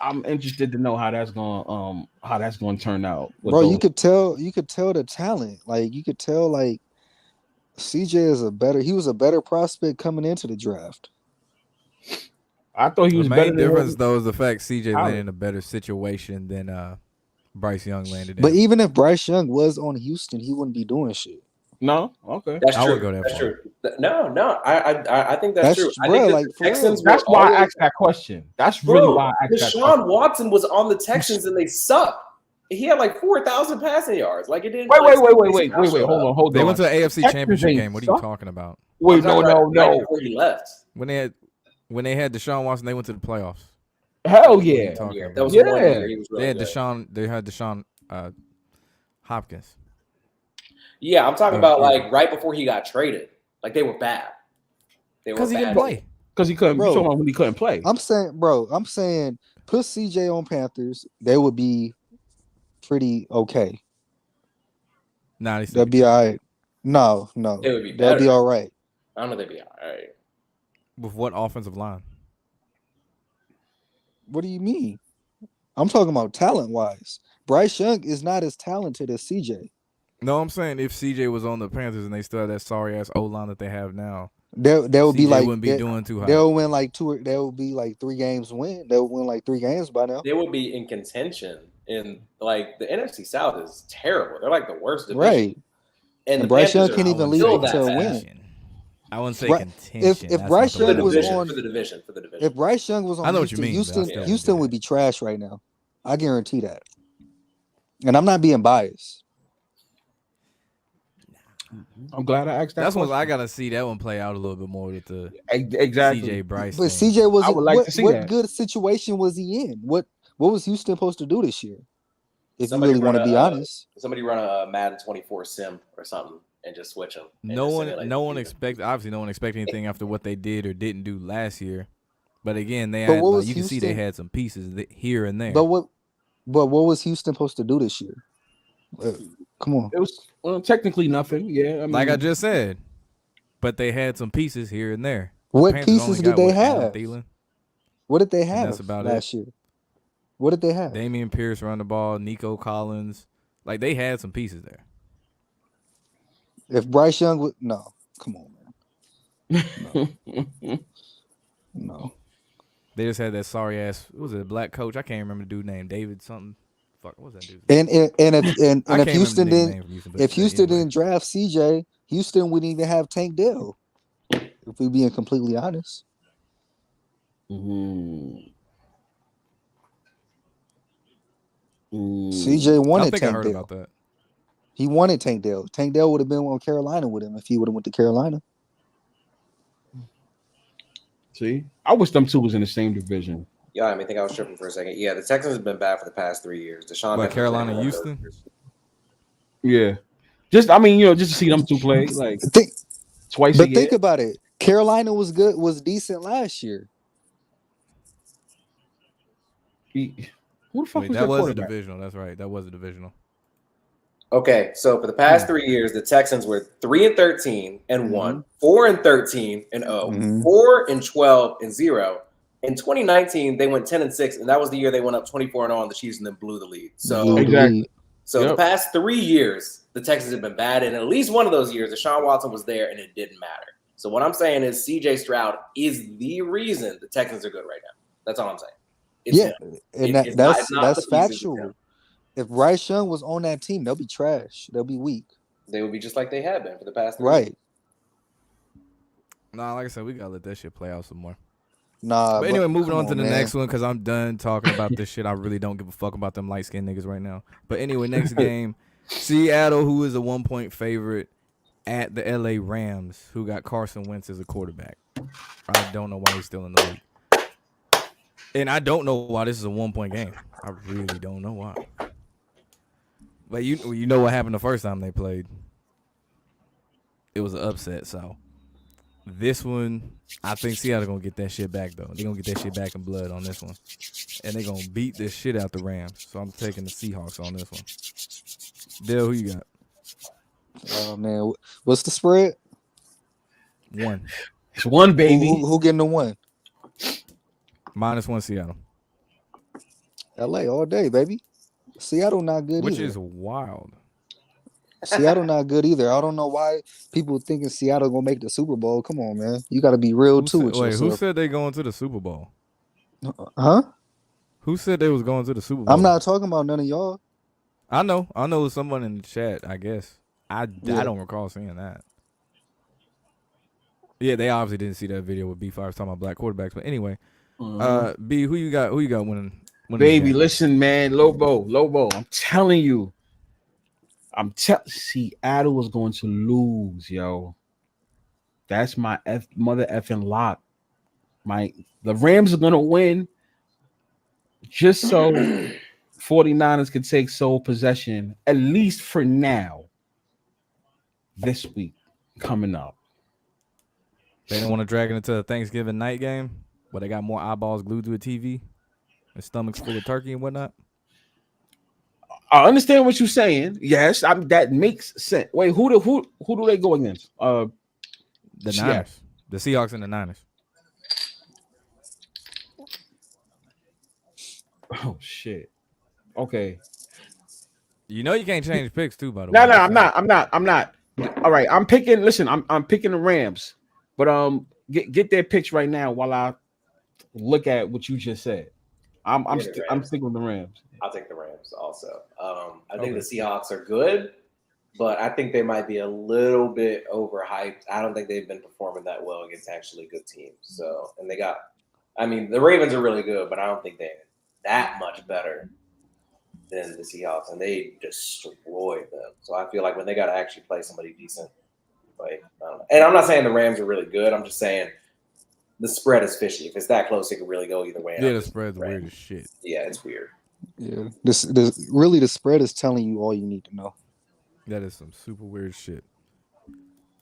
I'm interested to know how that's going to turn out. Bro, you could tell the talent. Like you could tell like CJ he was a better prospect coming into the draft. I thought he was better. The main difference though is the fact CJ landed in a better situation than Bryce Young landed in. But even if Bryce Young was on Houston, he wouldn't be doing shit. No, okay, that's true. I would go that that's far. True. No, I think that's true. Bro, I think like, the Texans. That's why I asked that question. That's really why I asked that question. Deshaun Watson was on the Texans and they sucked. He had like 4,000 passing yards. Like it didn't. Wait. Hold on. They went to the AFC Championship game. What are you talking about? Wait, no. Before he left. When they had Deshaun Watson, they went to the playoffs. Hell yeah. That was 1 year. He was really They had Deshaun Hopkins. Yeah, I'm talking about like right before he got traded. Like they were bad. Because he didn't play. Because he couldn't. Bro, when he couldn't play. I'm saying put CJ on Panthers. They would be pretty okay. That'd be all right. No. They would be better. That'd be all right. I don't know. They'd be all right. With what offensive line? What do you mean? I'm talking about talent-wise. Bryce Young is not as talented as CJ. No, I'm saying if CJ was on the Panthers and they still have that sorry ass O line that they have now, they would be like wouldn't be doing too high. They'll win like they'll be like 3 games win. They'll win like 3 games by now. They would be in contention. In like the NFC South is terrible. They're like the worst division. Right. And Bryce Young can't even lead them to a win. I wouldn't say contention. If Bryce Young was on for the division. If Bryce Young was on, I know what you mean. Houston would be trash right now. I guarantee that. And I'm not being biased. I'm glad I asked that. That's what I gotta see that one play out a little bit more with the exactly CJ Bryce. But thing. CJ was I would like to see what that. good situation was he in? What was Houston supposed to do this year? If Somebody you really want to be honest. Somebody run a Madden 24 sim or something. and just switch them. No one expected. Obviously, no one expected anything after what they did or didn't do last year. But again, they had you can see they had some pieces here and there. But what was Houston supposed to do this year? Come on. It was technically nothing. Yeah, I mean, like I just said, but they had some pieces here and there. What pieces did they have? What did they have that's about last year? What did they have? Damian Pierce run the ball, Nico Collins. Like they had some pieces there. If Bryce Young would come on, man. No. They just had that sorry ass. What was it? Black coach? I can't remember the dude name. David something. Fuck, what was that dude? And if Houston didn't draft CJ, Houston wouldn't even have Tank Dell. If we being completely honest. CJ wanted Tank Dell. I heard about that. He wanted Tank Dell. Tank Dell would have been on Carolina with him if he would have went to Carolina. See, I wish them two was in the same division. Yeah, I think I was tripping for a second. Yeah, the Texans have been bad for the past 3 years. Deshaun Carolina, Houston. Yeah, just to see them two play like twice a year. But think about it. Carolina was decent last year. Who the fuck was that was a divisional. That's right. That was a divisional. Okay, so for the past 3 years, the Texans were 3-13 and 1, 4-13 and 0, 4-12 and 0. In 2019, they went 10-6, and that was the year they went up 24-0 on the Chiefs and then blew the lead. So exactly. The past 3 years, the Texans have been bad, and at least one of those years, Deshaun Watson was there, and it didn't matter. So what I'm saying is C.J. Stroud is the reason the Texans are good right now. That's all I'm saying. That's factual. If Bryce Young was on that team, they'll be trash. They'll be weak. They would be just like they have been for the past 3 years. Right. Nah, like I said, we gotta let that shit play out some more. Nah. But anyway, moving on to the next one because I'm done talking about this shit. I really don't give a fuck about them light skinned niggas right now. But anyway, next game, Seattle, who is a 1-point favorite at the LA Rams, who got Carson Wentz as a quarterback. I don't know why he's still in the league. And I don't know why this is a 1-point game. I really don't know why. But you know what happened the first time they played? It was an upset, so this one, I think Seattle gonna get that shit back though. They're gonna get that shit back in blood on this one. And they're gonna beat this shit out the Rams. So I'm taking the Seahawks on this one. Dale, who you got? Oh man, what's the spread? 1. It's 1, baby. Who getting the 1? -1 Seattle. LA all day, baby. Seattle not good Which either. is wild. Seattle not good either. I don't know why people thinking Seattle gonna make the Super Bowl. Come on, man. You got to be real too with yourself. Who said they going to the Super Bowl? Huh? Who said they was going to the Super Bowl? I'm not talking about none of y'all. I know someone in the chat, I guess. I don't recall seeing that. Yeah, they obviously didn't see that video with B5 talking about black quarterbacks. But anyway, B, who you got winning? Baby, listen, man, Lobo. I'm telling you, Seattle was going to lose, yo. That's my mother effing lock. The Rams are gonna win, just so 49ers can take sole possession, at least for now. This week coming up, they don't want to drag it into a Thanksgiving night game, where they got more eyeballs glued to a TV. And stomachs full of turkey and whatnot. I understand what you're saying. Yes, that makes sense. Wait, who do they go against? The Niners, the Seahawks, and the Niners. Oh shit. Okay. You know you can't change picks too, by the way. No, I'm not. All right, I'm picking. Listen, I'm picking the Rams, but get their picks right now while I look at what you just said. I'm sticking with the Rams. I'll take the Rams also. I think the Seahawks are good, but I think they might be a little bit overhyped. I don't think they've been performing that well against actually good teams. So, and the Ravens are really good, but I don't think they're that much better than the Seahawks, and they destroyed them. So I feel like when they got to actually play somebody decent, and I'm not saying the Rams are really good. I'm just saying the spread is fishy. If it's that close, it could really go either way. Yeah, the spread's weird as shit. Yeah, it's weird. Yeah, the spread is telling you all you need to know. That is some super weird shit.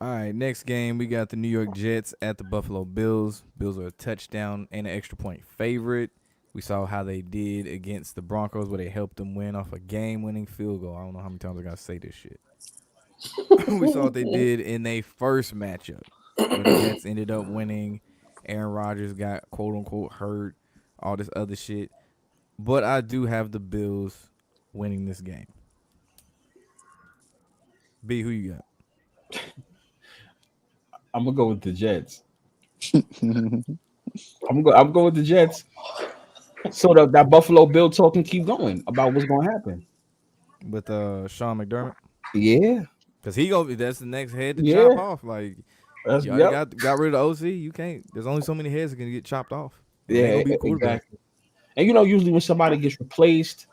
All right, next game we got the New York Jets at the Buffalo Bills. Bills are a touchdown and an extra point favorite. We saw how they did against the Broncos, where they helped them win off a game-winning field goal. I don't know how many times I gotta say this shit. We saw what they did in their first matchup, where the Jets ended up winning. Aaron Rodgers got quote unquote hurt, all this other shit. But I do have the Bills winning this game. B, who you got? I'm gonna go with the Jets. I'm going with the Jets. So that Buffalo Bill talk can keep going about what's gonna happen. With Sean McDermott? Yeah, Cause that's the next head to chop yeah. off. Like That's you already yep. got rid of OC. You can't. There's only so many heads that can get chopped off. It ain't Yeah, gonna be the quarterback. exactly. And usually when somebody gets replaced,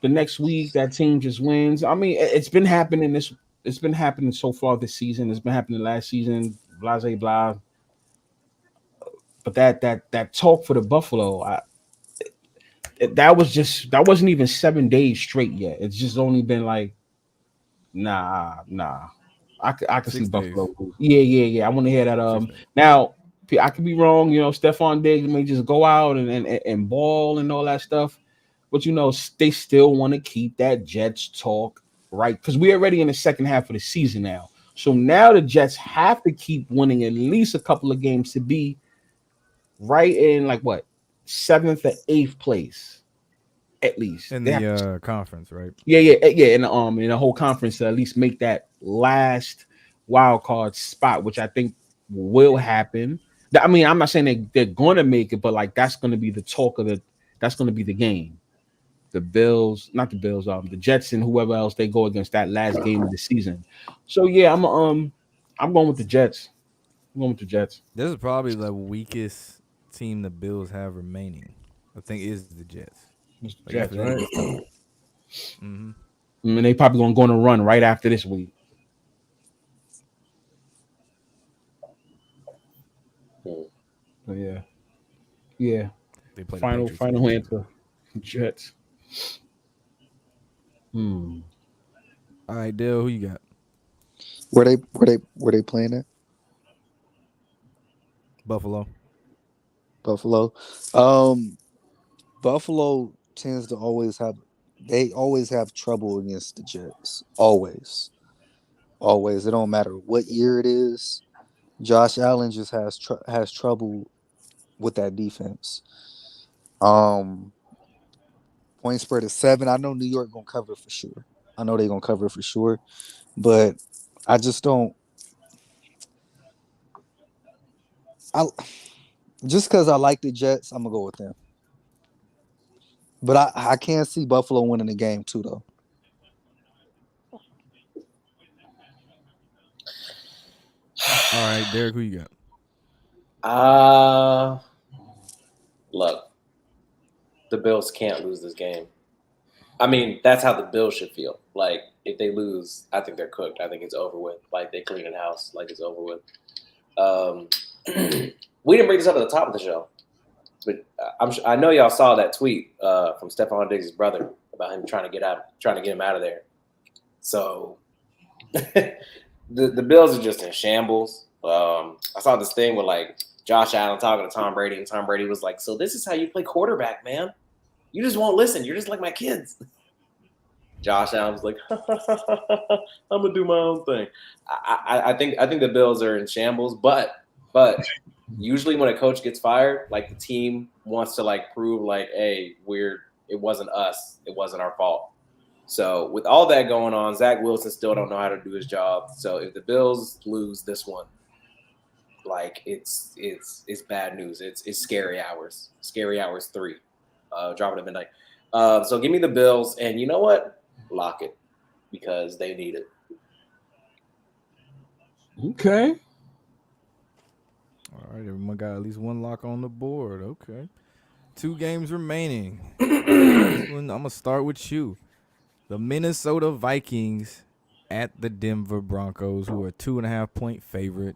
the next week that team just wins. I mean, it's been happening this. It's been happening so far this season. It's been happening last season. Blah blah blah. But that talk for the Buffalo, that wasn't even 7 days straight yet. It's just only been like nah. I could see 6 days. Buffalo lose. Yeah. I want to hear that. 6 days. Now I could be wrong. Stephon Diggs may just go out and ball and all that stuff, but they still want to keep that Jets talk right because we're already in the second half of the season now. So now the Jets have to keep winning at least a couple of games to be right in like what seventh or eighth place at least. In They have to, the conference, right? yeah, in the whole conference to at least make that last wild card spot, which I think will happen. I mean, I'm not saying they're going to make it, but like that's going to be the talk of that's going to be the game. The Bills, not the Bills, the Jets and whoever else they go against that last game of the season. So yeah, I'm going with the Jets. I'm going with the Jets. This is probably the weakest team the Bills have remaining. I think is the Jets. It's the Like after Jets, that, it right? gets tough. Mm-hmm. I mean, they probably going to go on a run right after this week. Hmm. But yeah. They play the Final Patriots again. answer. Jets. Hmm. All right, Dale, who you got? Where they playing at? Buffalo. Buffalo. Buffalo tends to always have trouble against the Jets. Always. Always. It don't matter what year it is. Josh Allen just has trouble with that defense. Um Point spread is 7. I know New York gonna cover for sure. I know they're gonna cover for sure. But I just don't I just because I like the Jets, I'm gonna go with them. But I can't see Buffalo winning the game too, though. All right, Derek, who you got? Uh Look, the Bills can't lose this game. I mean, that's how the Bills should feel. Like if they lose, I think they're cooked. I think it's over with. Like they clean it house. Like it's over with. Um, we didn't bring this up at the top of the show, but I know y'all saw that tweet from Stephon Diggs' brother about him trying to get him out of there. So the Bills are just in shambles. I saw this thing with like Josh Allen talking to Tom Brady, and Tom Brady was like, "So this is how you play quarterback, man. You just won't listen. You're just like my kids." Josh Allen was like, "I'm gonna do my own thing." I think the Bills are in shambles, but usually when a coach gets fired, like the team wants to like prove like, "Hey, it wasn't us. It wasn't our fault." So with all that going on, Zach Wilson still don't know how to do his job. So if the Bills lose this one, like it's bad news. It's scary hours. Scary hours 3. Drop it at midnight. So give me the Bills, and you know what? Lock it because they need it. Okay. All right, everyone got at least one lock on the board. Okay. 2 games remaining. This one, I'm going to start with you. The Minnesota Vikings at the Denver Broncos, who are 2.5-point favorite.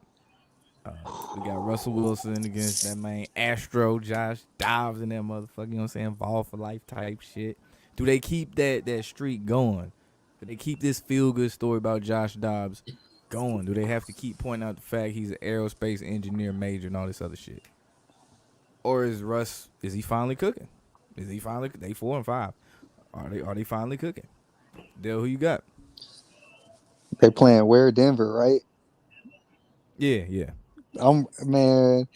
We got Russell Wilson against that man Astro, Josh Dobbs, and that motherfucker, you know what I'm saying, ball for life type shit. Do they keep that streak going? Do they keep this feel-good story about Josh Dobbs going? Do they have to keep pointing out the fact he's an aerospace engineer major and all this other shit? Or is Russ? Is he finally cooking? Is he finally? They 4-5. Are they finally cooking? Dale, who you got? They playing where? Denver, right? Yeah. Man,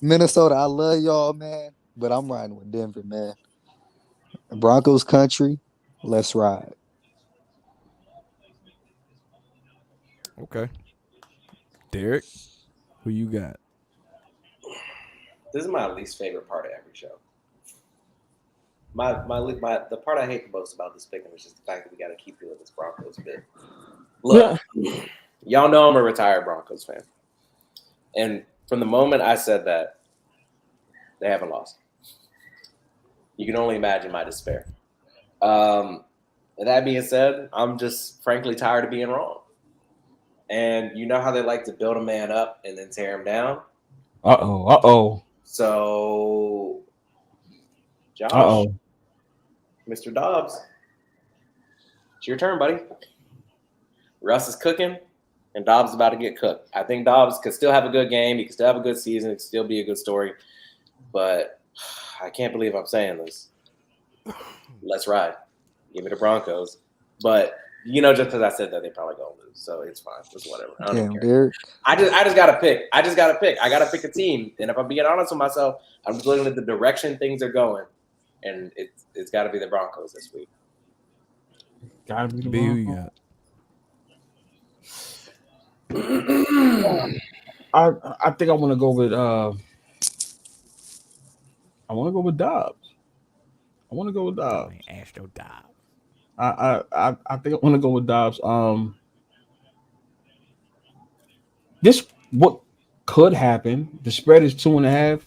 Minnesota, I love y'all, man, but I'm riding with Denver, man. Broncos country, let's ride. Okay. Derek, who you got? This is my least favorite part of every show. The part I hate the most about this picking is just the fact that we got to keep doing this Broncos bit. Look, y'all know I'm a retired Broncos fan, and from the moment I said that, they haven't lost. You can only imagine my despair. That being said, I'm just frankly tired of being wrong. And you know how they like to build a man up and then tear him down? Uh-oh. So, Josh, Mr. Dobbs, it's your turn, buddy. Russ is cooking, and Dobbs is about to get cooked. I think Dobbs could still have a good game. He could still have a good season. It could still be a good story. But I can't believe I'm saying this. Let's ride. Give me the Broncos. But, just because I said that, they probably going to lose. So it's fine. It's whatever. I don't even care. Derek. I just got to pick. I got to pick a team. And if I'm being honest with myself, I'm just looking at the direction things are going. And it's got to be the Broncos this week. Gotta be the B, who you got? I think I want to go with Dobbs. Astro Dobbs. I think I want to go with Dobbs. This what could happen. The spread is 2.5.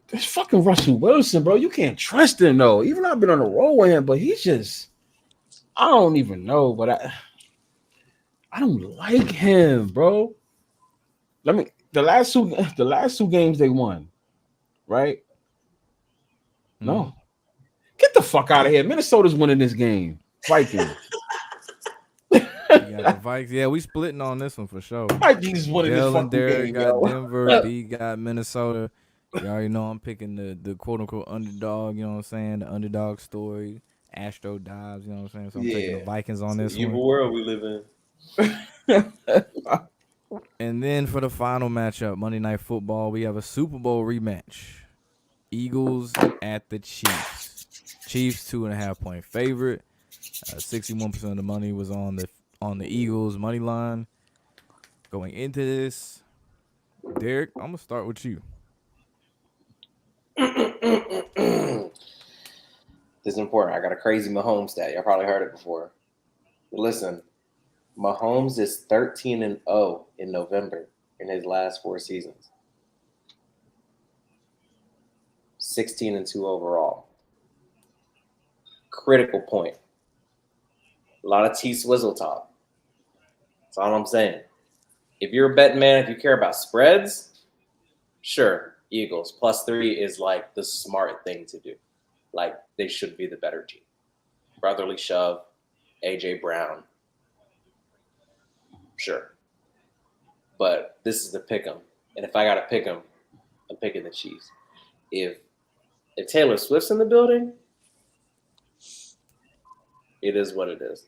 This fucking Russell Wilson, bro. You can't trust him though. Even though I've been on the road with him, but he's just I don't even know, but I don't like him, bro. The last two games they won, right? No. Get the fuck out of here. Minnesota's winning this game. Vikings. The Vikings. Yeah, we splitting on this one for sure. Vikings winning this fucking Derek game, got yo. Denver. B got Minnesota. You already know I'm picking the quote unquote underdog. You know what I'm saying? The underdog story. Astro Dobbs. You know what I'm saying? So I'm taking the Vikings on this one. Evil world we live in. And then for the final matchup, Monday Night Football, we have a Super Bowl rematch. Eagles at the Chiefs. Chiefs 2.5-point favorite. 61% of the money was on the Eagles money line. Going into this, Derek, I'm gonna start with you. This is important. I got a crazy Mahomes stat. Y'all probably heard it before. But listen, Mahomes is 13-0 in November in his last 4 seasons. 16-2 overall. Critical point. A lot of T-Swizzle talk. That's all I'm saying. If you're a betting man, if you care about spreads, sure, Eagles. +3 is like the smart thing to do. Like, they should be the better team. Brotherly shove, A.J. Brown. Sure. But this is the pick 'em. And if I got to pick 'em, I'm picking the Chiefs. If Taylor Swift's in the building, it is what it is.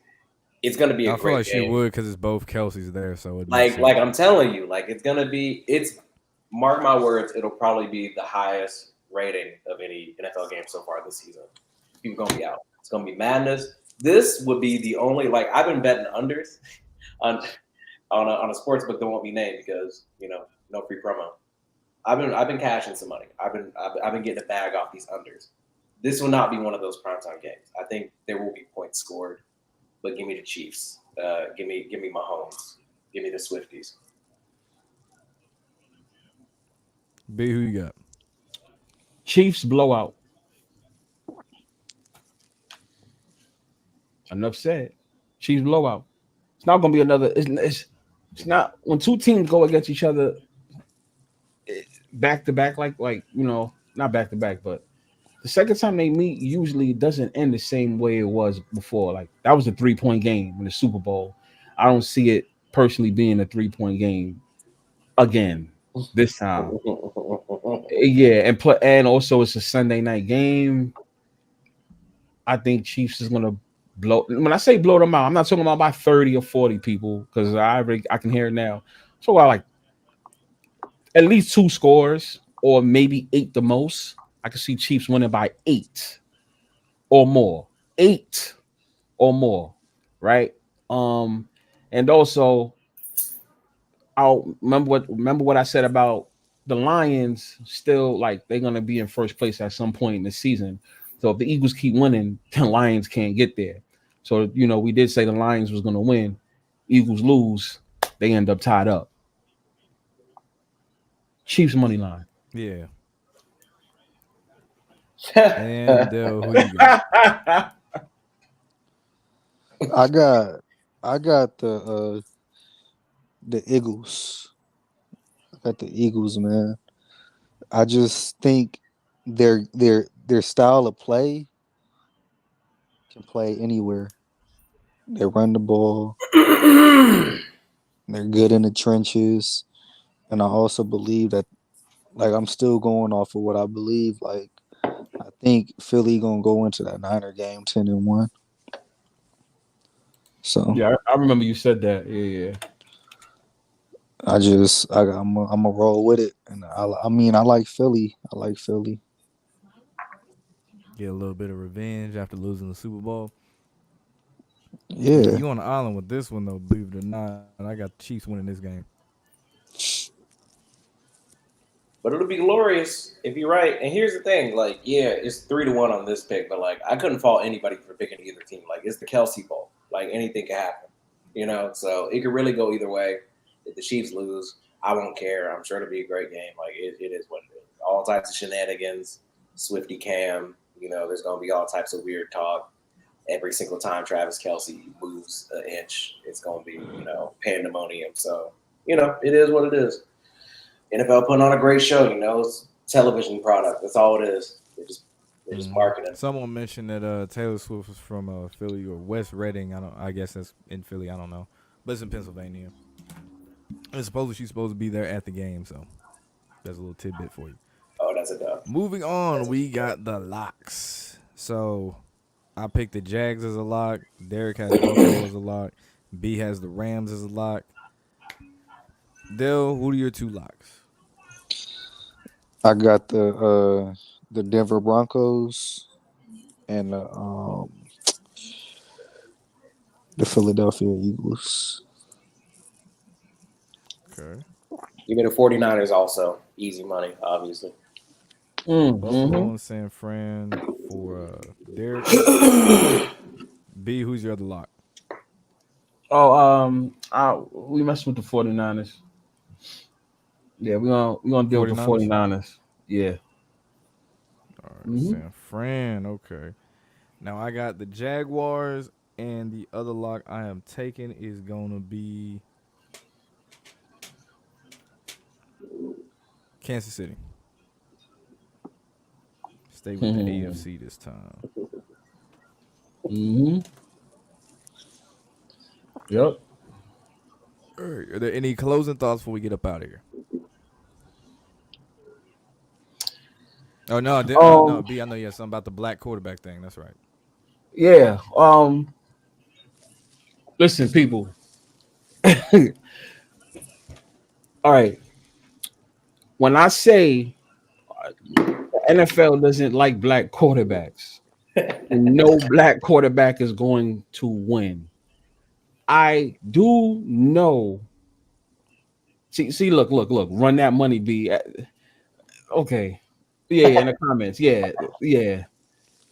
It's going to be a great game. I feel like she would because it's both Kelsey's there. So like I'm telling you, it's going to be – mark my words, it'll probably be the highest rating of any NFL game so far this season. People going to be out. It's going to be madness. This would be the only – I've been betting unders on a sports book that won't be named because, no free promo. I've been cashing some money. I've been getting a bag off these unders. This will not be one of those primetime games. I think there will be points scored, but give me the Chiefs. Give me Mahomes. Give me the Swifties. B, who you got? Chiefs blowout. Enough said. Chiefs blowout. It's not going to be another. It's not when two teams go against each other back to back, not back to back, but The second time they meet usually it doesn't end the same way it was before. Like that was a 3 point game in the Super Bowl. I don't see it personally being a 3 point game again this time. Yeah, and also it's a Sunday night game. I think Chiefs is gonna blow. When I say blow them out, I'm not talking about by 30 or 40 people because I can hear it now. So I like at least 2 scores or maybe 8 the most. I can see Chiefs winning by 8 or more. 8 or more, right? Um, and also I'll remember what I said about the Lions still like they're gonna be in first place at some point in the season. So if the Eagles keep winning, the Lions can't get there. So we did say the Lions was gonna win. Eagles lose, they end up tied up. Chiefs money line. Yeah. And who you got? I got the Eagles. I got the Eagles, man. I just think their style of play can play anywhere. They run the ball. They're good in the trenches, and I also believe that, like, I'm still going off of what I believe. Like, I think Philly gonna go into that Niner game 10-1. So Yeah, I remember you said that. Yeah, I'm a roll with it, and I mean I like Philly. I like Philly. Get a little bit of revenge after losing the Super Bowl. Yeah, Yeah, you on the island with this one though, believe it or not. I got the Chiefs winning this game. But it'll be glorious if you're right. And here's the thing, like, yeah, it's 3-1 on this pick, but like I couldn't fault anybody for picking either team. Like it's the Kelsey Bowl. Like anything can happen. So it could really go either way. If the Chiefs lose, I won't care. I'm sure it'll be a great game. Like it is what it is. All types of shenanigans, Swifty Cam, there's gonna be all types of weird talk. Every single time Travis Kelsey moves an inch, it's gonna be, pandemonium. So, it is what it is. NFL putting on a great show. It's a television product. That's all it is. They're just marketing. Someone mentioned that Taylor Swift was from Philly or West Reading. I guess that's in Philly. I don't know, but it's in Pennsylvania. And supposedly she's supposed to be there at the game. So that's a little tidbit for you. Oh, that's a dub. Moving on, we got the locks. So I picked the Jags as a lock. Derek has Buffalo as a lock. B has the Rams as a lock. Dell, who are your two locks? I got the Denver Broncos and the Philadelphia Eagles. Okay. Give me the 49ers also. Easy money, obviously. Buffalo and San Fran for Derek. B, who's your other lock? we messed with the 49ers. Yeah, we're gonna deal with the 49ers? 49ers. Yeah. All right, San Fran. Okay. Now I got the Jaguars, and the other lock I am taking is going to be Kansas City. Stay with the AFC this time. Mm-hmm. Yep. All right. Are there any closing thoughts before we get up out of here? Oh no, no, B. I know you had something about the black quarterback thing. That's right. Yeah. Listen, people. All right. When I say the NFL doesn't like black quarterbacks, and no black quarterback is going to win. I do know. See, look, run that money, B. Okay, yeah, in the comments, yeah.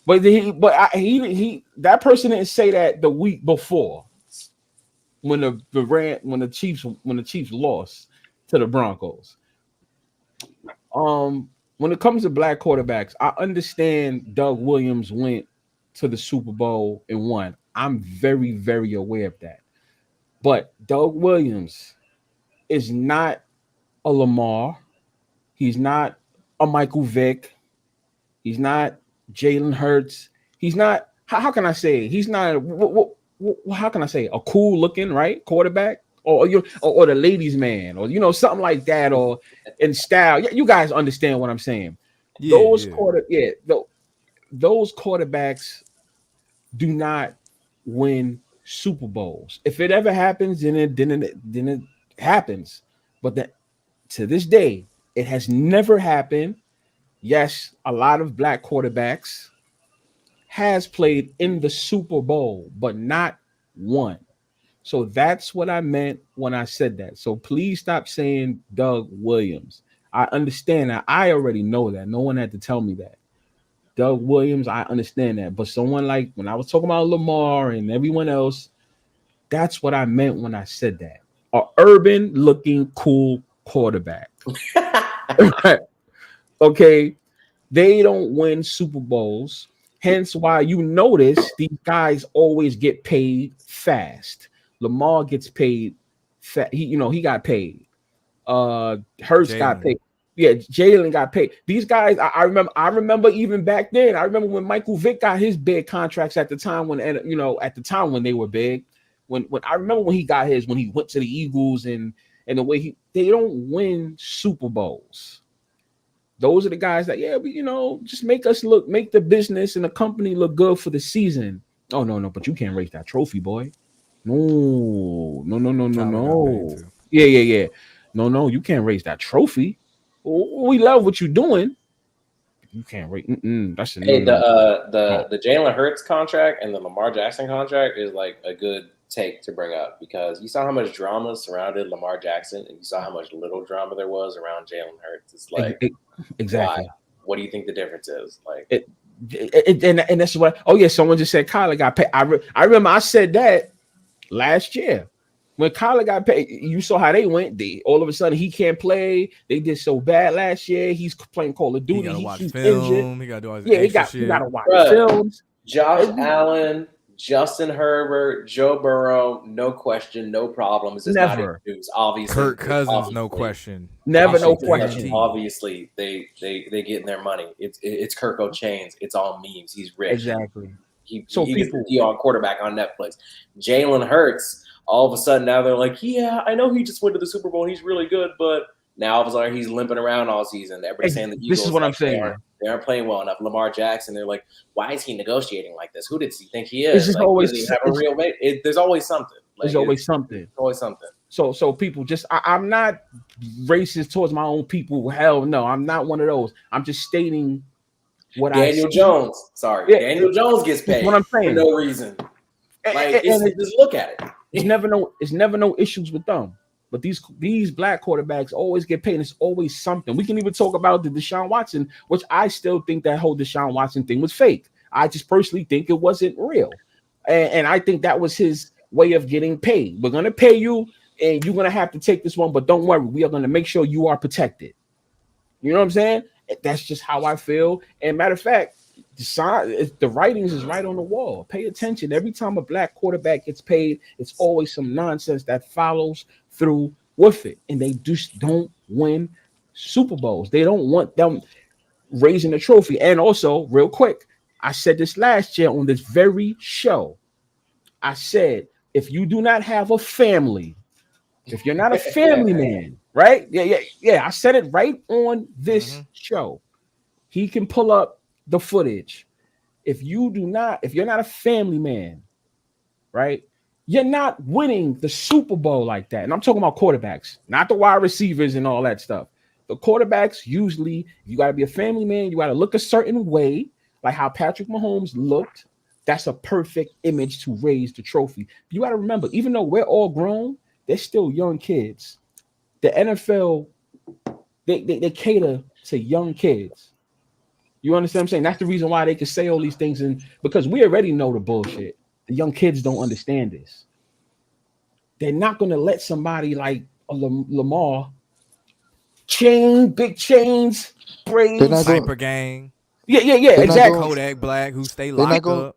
But he that person didn't say that the week before when the Chiefs lost to the Broncos. When it comes to black quarterbacks, I understand Doug Williams went to the Super Bowl and won. I'm very, very aware of that. But Doug Williams is not a Lamar. He's not a Michael Vick. He's not Jalen Hurts. He's not. How can I say? He's not. How can I say? A cool looking right quarterback, or the ladies' man, or something like that, or in style. Yeah, you guys understand what I'm saying. Yeah, yeah. Those quarterbacks do not win Super Bowls. If it ever happens, then it happens. But to this day, it has never happened. Yes, a lot of black quarterbacks has played in the Super Bowl, but not one. So that's what I meant when I said that. So please stop saying Doug Williams. I understand that. I already know that. No one had to tell me that. Doug Williams, I understand that. But someone like when I was talking about Lamar and everyone else, that's what I meant when I said that. A urban looking cool quarterback. Okay. They don't win Super Bowls. Hence why you notice these guys always get paid fast. Lamar gets paid fast. He got paid. Hurts got Jalen. paid. Yeah, Jalen got paid. These guys, I remember even back then. I remember when Michael Vick got his big contracts at the time when they were big. When I remember when he got his, when he went to the Eagles and the way they don't win Super Bowls. Those are the guys that, just make the business and the company look good for the season. Oh no, but you can't raise that trophy, boy. Tyler got paid No. too. Yeah. No, you can't raise that trophy. We love what you're doing. You can't rate. That's a no, Hey, no, no. the Jalen Hurts contract and the Lamar Jackson contract is like a good take to bring up because you saw how much drama surrounded Lamar Jackson and you saw how much little drama there was around Jalen Hurts. It's like, Exactly. why? What do you think the difference is? Like, And that's what. Oh yeah, someone just said Kyler got paid. I remember I said that last year when Kyler got paid. You saw how they went. All of a sudden he can't play. They did so bad last year. He's playing Call of He Duty. gotta watch He's injured. film. He gotta do all this Yeah, extra he shit. got to watch bruh, films. Josh Allen, Justin Herbert, Joe Burrow, no question, no problem. It's just not Never, introduced. Obviously, Kirk Cousins, obviously, no question. never, no Guaranteed. question. Obviously, they getting their money. It's Kirko Chains. It's all memes. He's rich. Exactly. He So gets the people, deal on quarterback on Netflix. Jalen Hurts, all of a sudden now they're like, yeah, I know he just went to the Super Bowl. And he's really good, but now all of a sudden he's limping around all season. Everybody's saying the Eagles. this is what I'm they saying. aren't playing well enough. Lamar Jackson, they're like, why is he negotiating like this? Who does he think he It's is? just Like, always does he have a real mate? There's always something. Like, there's always something. There's always something. So people just I'm not racist towards my own people. Hell no, I'm not one of those. I'm just stating what Daniel Jones. Sorry, Yeah, Daniel Jones gets paid what I'm for saying. no reason. Like, just look at it. It's never no issues with them. But these black quarterbacks always get paid. And it's always something. We can even talk about the Deshaun Watson, which I still think that whole Deshaun Watson thing was fake. I just personally think it wasn't real. And I think that was his way of getting paid. We're going to pay you and you're going to have to take this one. But don't worry, we are going to make sure you are protected. You know what I'm saying? That's just how I feel. And matter of fact, the writings is right on the wall. Pay attention. Every time a black quarterback gets paid, it's always some nonsense that follows through with it. And they just don't win Super Bowls. They don't want them raising the trophy. And also, real quick, I said this last year on this very show. I said, if you do not have a family, if you're not a family man, right? Yeah. I said it right on this show. He can pull up the footage. If you're not a family man, right? You're not winning the Super Bowl like that. And I'm talking about quarterbacks, not the wide receivers and all that stuff. The quarterbacks usually, you got to be a family man. You got to look a certain way, like how Patrick Mahomes looked. That's a perfect image to raise the trophy. You got to remember, even though we're all grown, they're still young kids. The NFL, they cater to young kids. You understand what I'm saying? That's the reason why they can say all these things, and because we already know the bullshit. The young kids don't understand this. They're not going to let somebody like a Lamar big chains, braids, Sniper gang. Yeah, exactly. Kodak Black who stay locked up.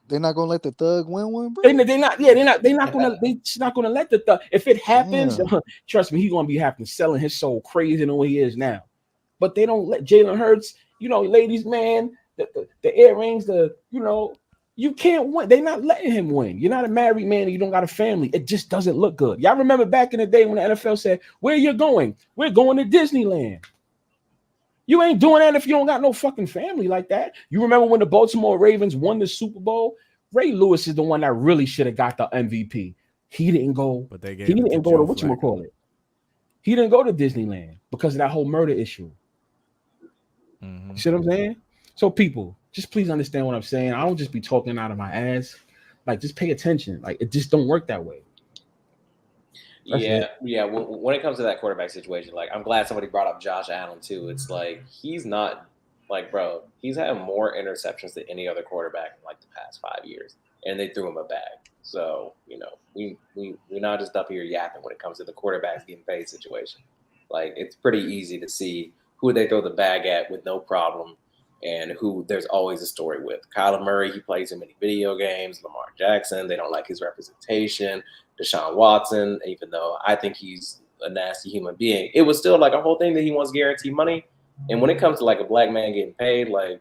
They're not gonna let the thug win one, bro. They're not gonna let the thug. If it happens, trust me, he's gonna be happy selling his soul crazy than what he is now. But they don't let Jalen Hurts, ladies, man. the earrings, you can't win. They're not letting him win. You're not a married man and you don't got a family. It just doesn't look good. Y'all remember back in the day when the NFL said, "Where you going? We're going to Disneyland." You ain't doing that if you don't got no fucking family like that. You remember when the Baltimore Ravens won the Super Bowl? Ray Lewis is the one that really should have got the MVP. He didn't go. But they gave He it to didn't go to Joe what you Flacco. call it. He didn't go to Disneyland because of that whole murder issue. Mm-hmm. You see what I'm saying? So people, just please understand what I'm saying. I don't just be talking out of my ass. Like, just pay attention. Like, it just don't work that way. That's Yeah, it. yeah. When it comes to that quarterback situation, like I'm glad somebody brought up Josh Allen too. It's like he's not like, bro, he's had more interceptions than any other quarterback in like the past 5 years, and they threw him a bag. So we're not just up here yapping when it comes to the quarterbacks getting paid situation. Like it's pretty easy to see who they throw the bag at with no problem, and who there's always a story with. Kyler Murray, he plays in many video games. Lamar Jackson, they don't like his representation. Deshaun Watson, even though I think he's a nasty human being, it was still like a whole thing that he wants guaranteed money. And when it comes to like a black man getting paid, like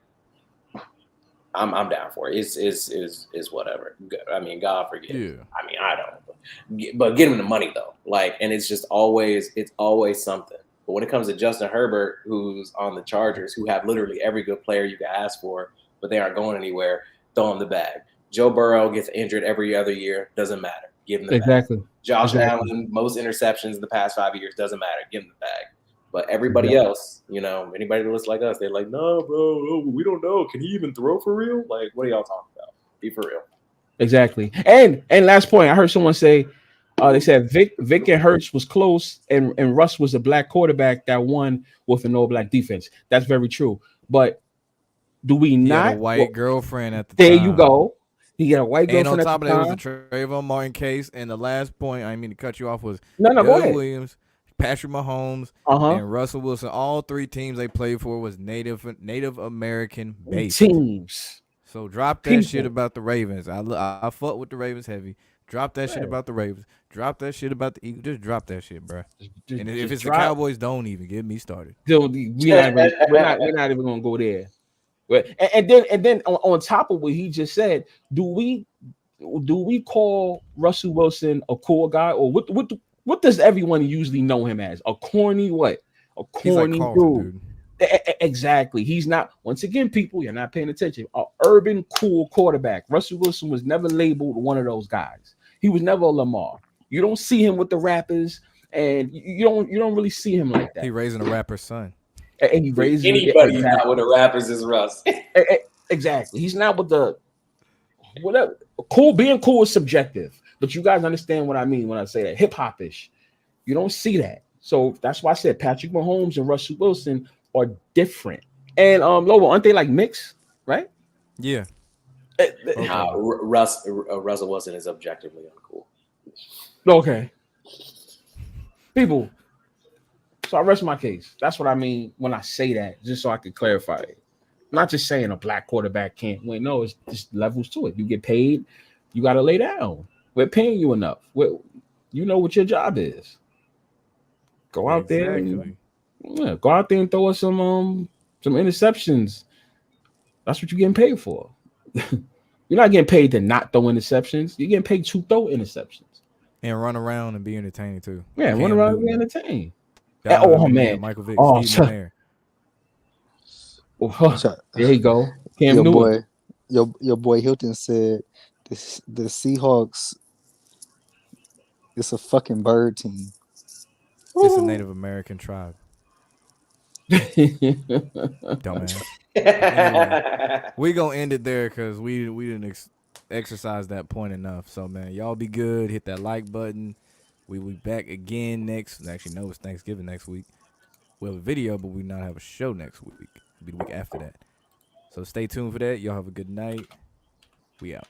I'm down for it. It's whatever. I mean, God forgive. Yeah. I mean, I don't. But get him the money though. Like, and it's always something. But when it comes to Justin Herbert, who's on the Chargers, who have literally every good player you can ask for, but they aren't going anywhere, throw him the bag. Joe Burrow gets injured every other year, doesn't matter. Give him the Exactly. bag. Josh Exactly. Allen, most interceptions in the past 5 years, doesn't matter. Give him the bag. But everybody else, anybody that looks like us, they're like, no, bro, we don't know. Can he even throw for real? Like, what are y'all talking about? Be for real. Exactly. And last point, I heard someone say, they said Vic and Hurts was close, and Russ was a black quarterback that won with an all black defense. That's very true. But do we He not? had a white girlfriend at the There time. you go. He had a white And on girlfriend top at of the that, it was time. a Trayvon Martin case. And the last point, I didn't mean to cut you off, was No, go Doug ahead. Williams, Patrick Mahomes, and Russell Wilson. All three teams they played for was Native American based teams. So drop that shit about the Ravens. I fuck with the Ravens heavy. Drop that shit about the Ravens. Drop that shit about the Eagles. Just drop that shit, bro. And if it's the Cowboys, don't even get me started. We're not even gonna go there. And then on top of what he just said, do we call Russell Wilson a cool guy, or what does everyone usually know him as? A corny what? A corny like Carlton, dude. Exactly. He's not. Once again, people, you're not paying attention. An urban cool quarterback. Russell Wilson was never labeled one of those guys. He was never a Lamar. You don't see him with the rappers, and you don't really see him like that. He raising a rapper's son. And he raised anybody not with the rappers is Russ. Exactly. He's not with the whatever. Cool, being cool is subjective, but you guys understand what I mean when I say that. Hip hop ish. You don't see that. So that's why I said Patrick Mahomes and Russell Wilson are different. And Lobo, aren't they like mixed, right? Yeah. Russell Wilson is objectively uncool. Okay. People. So I rest my case. That's what I mean when I say that, just so I can clarify it. I'm not just saying a black quarterback can't win. No, it's just levels to it. You get paid, you got to lay down. We're paying you enough. You know what your job is. Go out there and throw us some interceptions. That's what you're getting paid for. You're not getting paid to not throw interceptions. You're getting paid to throw interceptions. And run around and be entertaining too. Yeah, run around and be entertaining. Man, Michael Vick, Steve McNair. There you go. Cam Newton. Your boy Hilton said the Seahawks. It's a fucking bird team. It's a Native American tribe. Dumbass. Anyway, we gonna end it there because we didn't exercise that point enough. So man, y'all be good. Hit that like button. We will be back again next. Actually, no, it's Thanksgiving next week. We'll have a video, but we not have a show next week. It'll be the week after that. So stay tuned for that. Y'all have a good night. We out.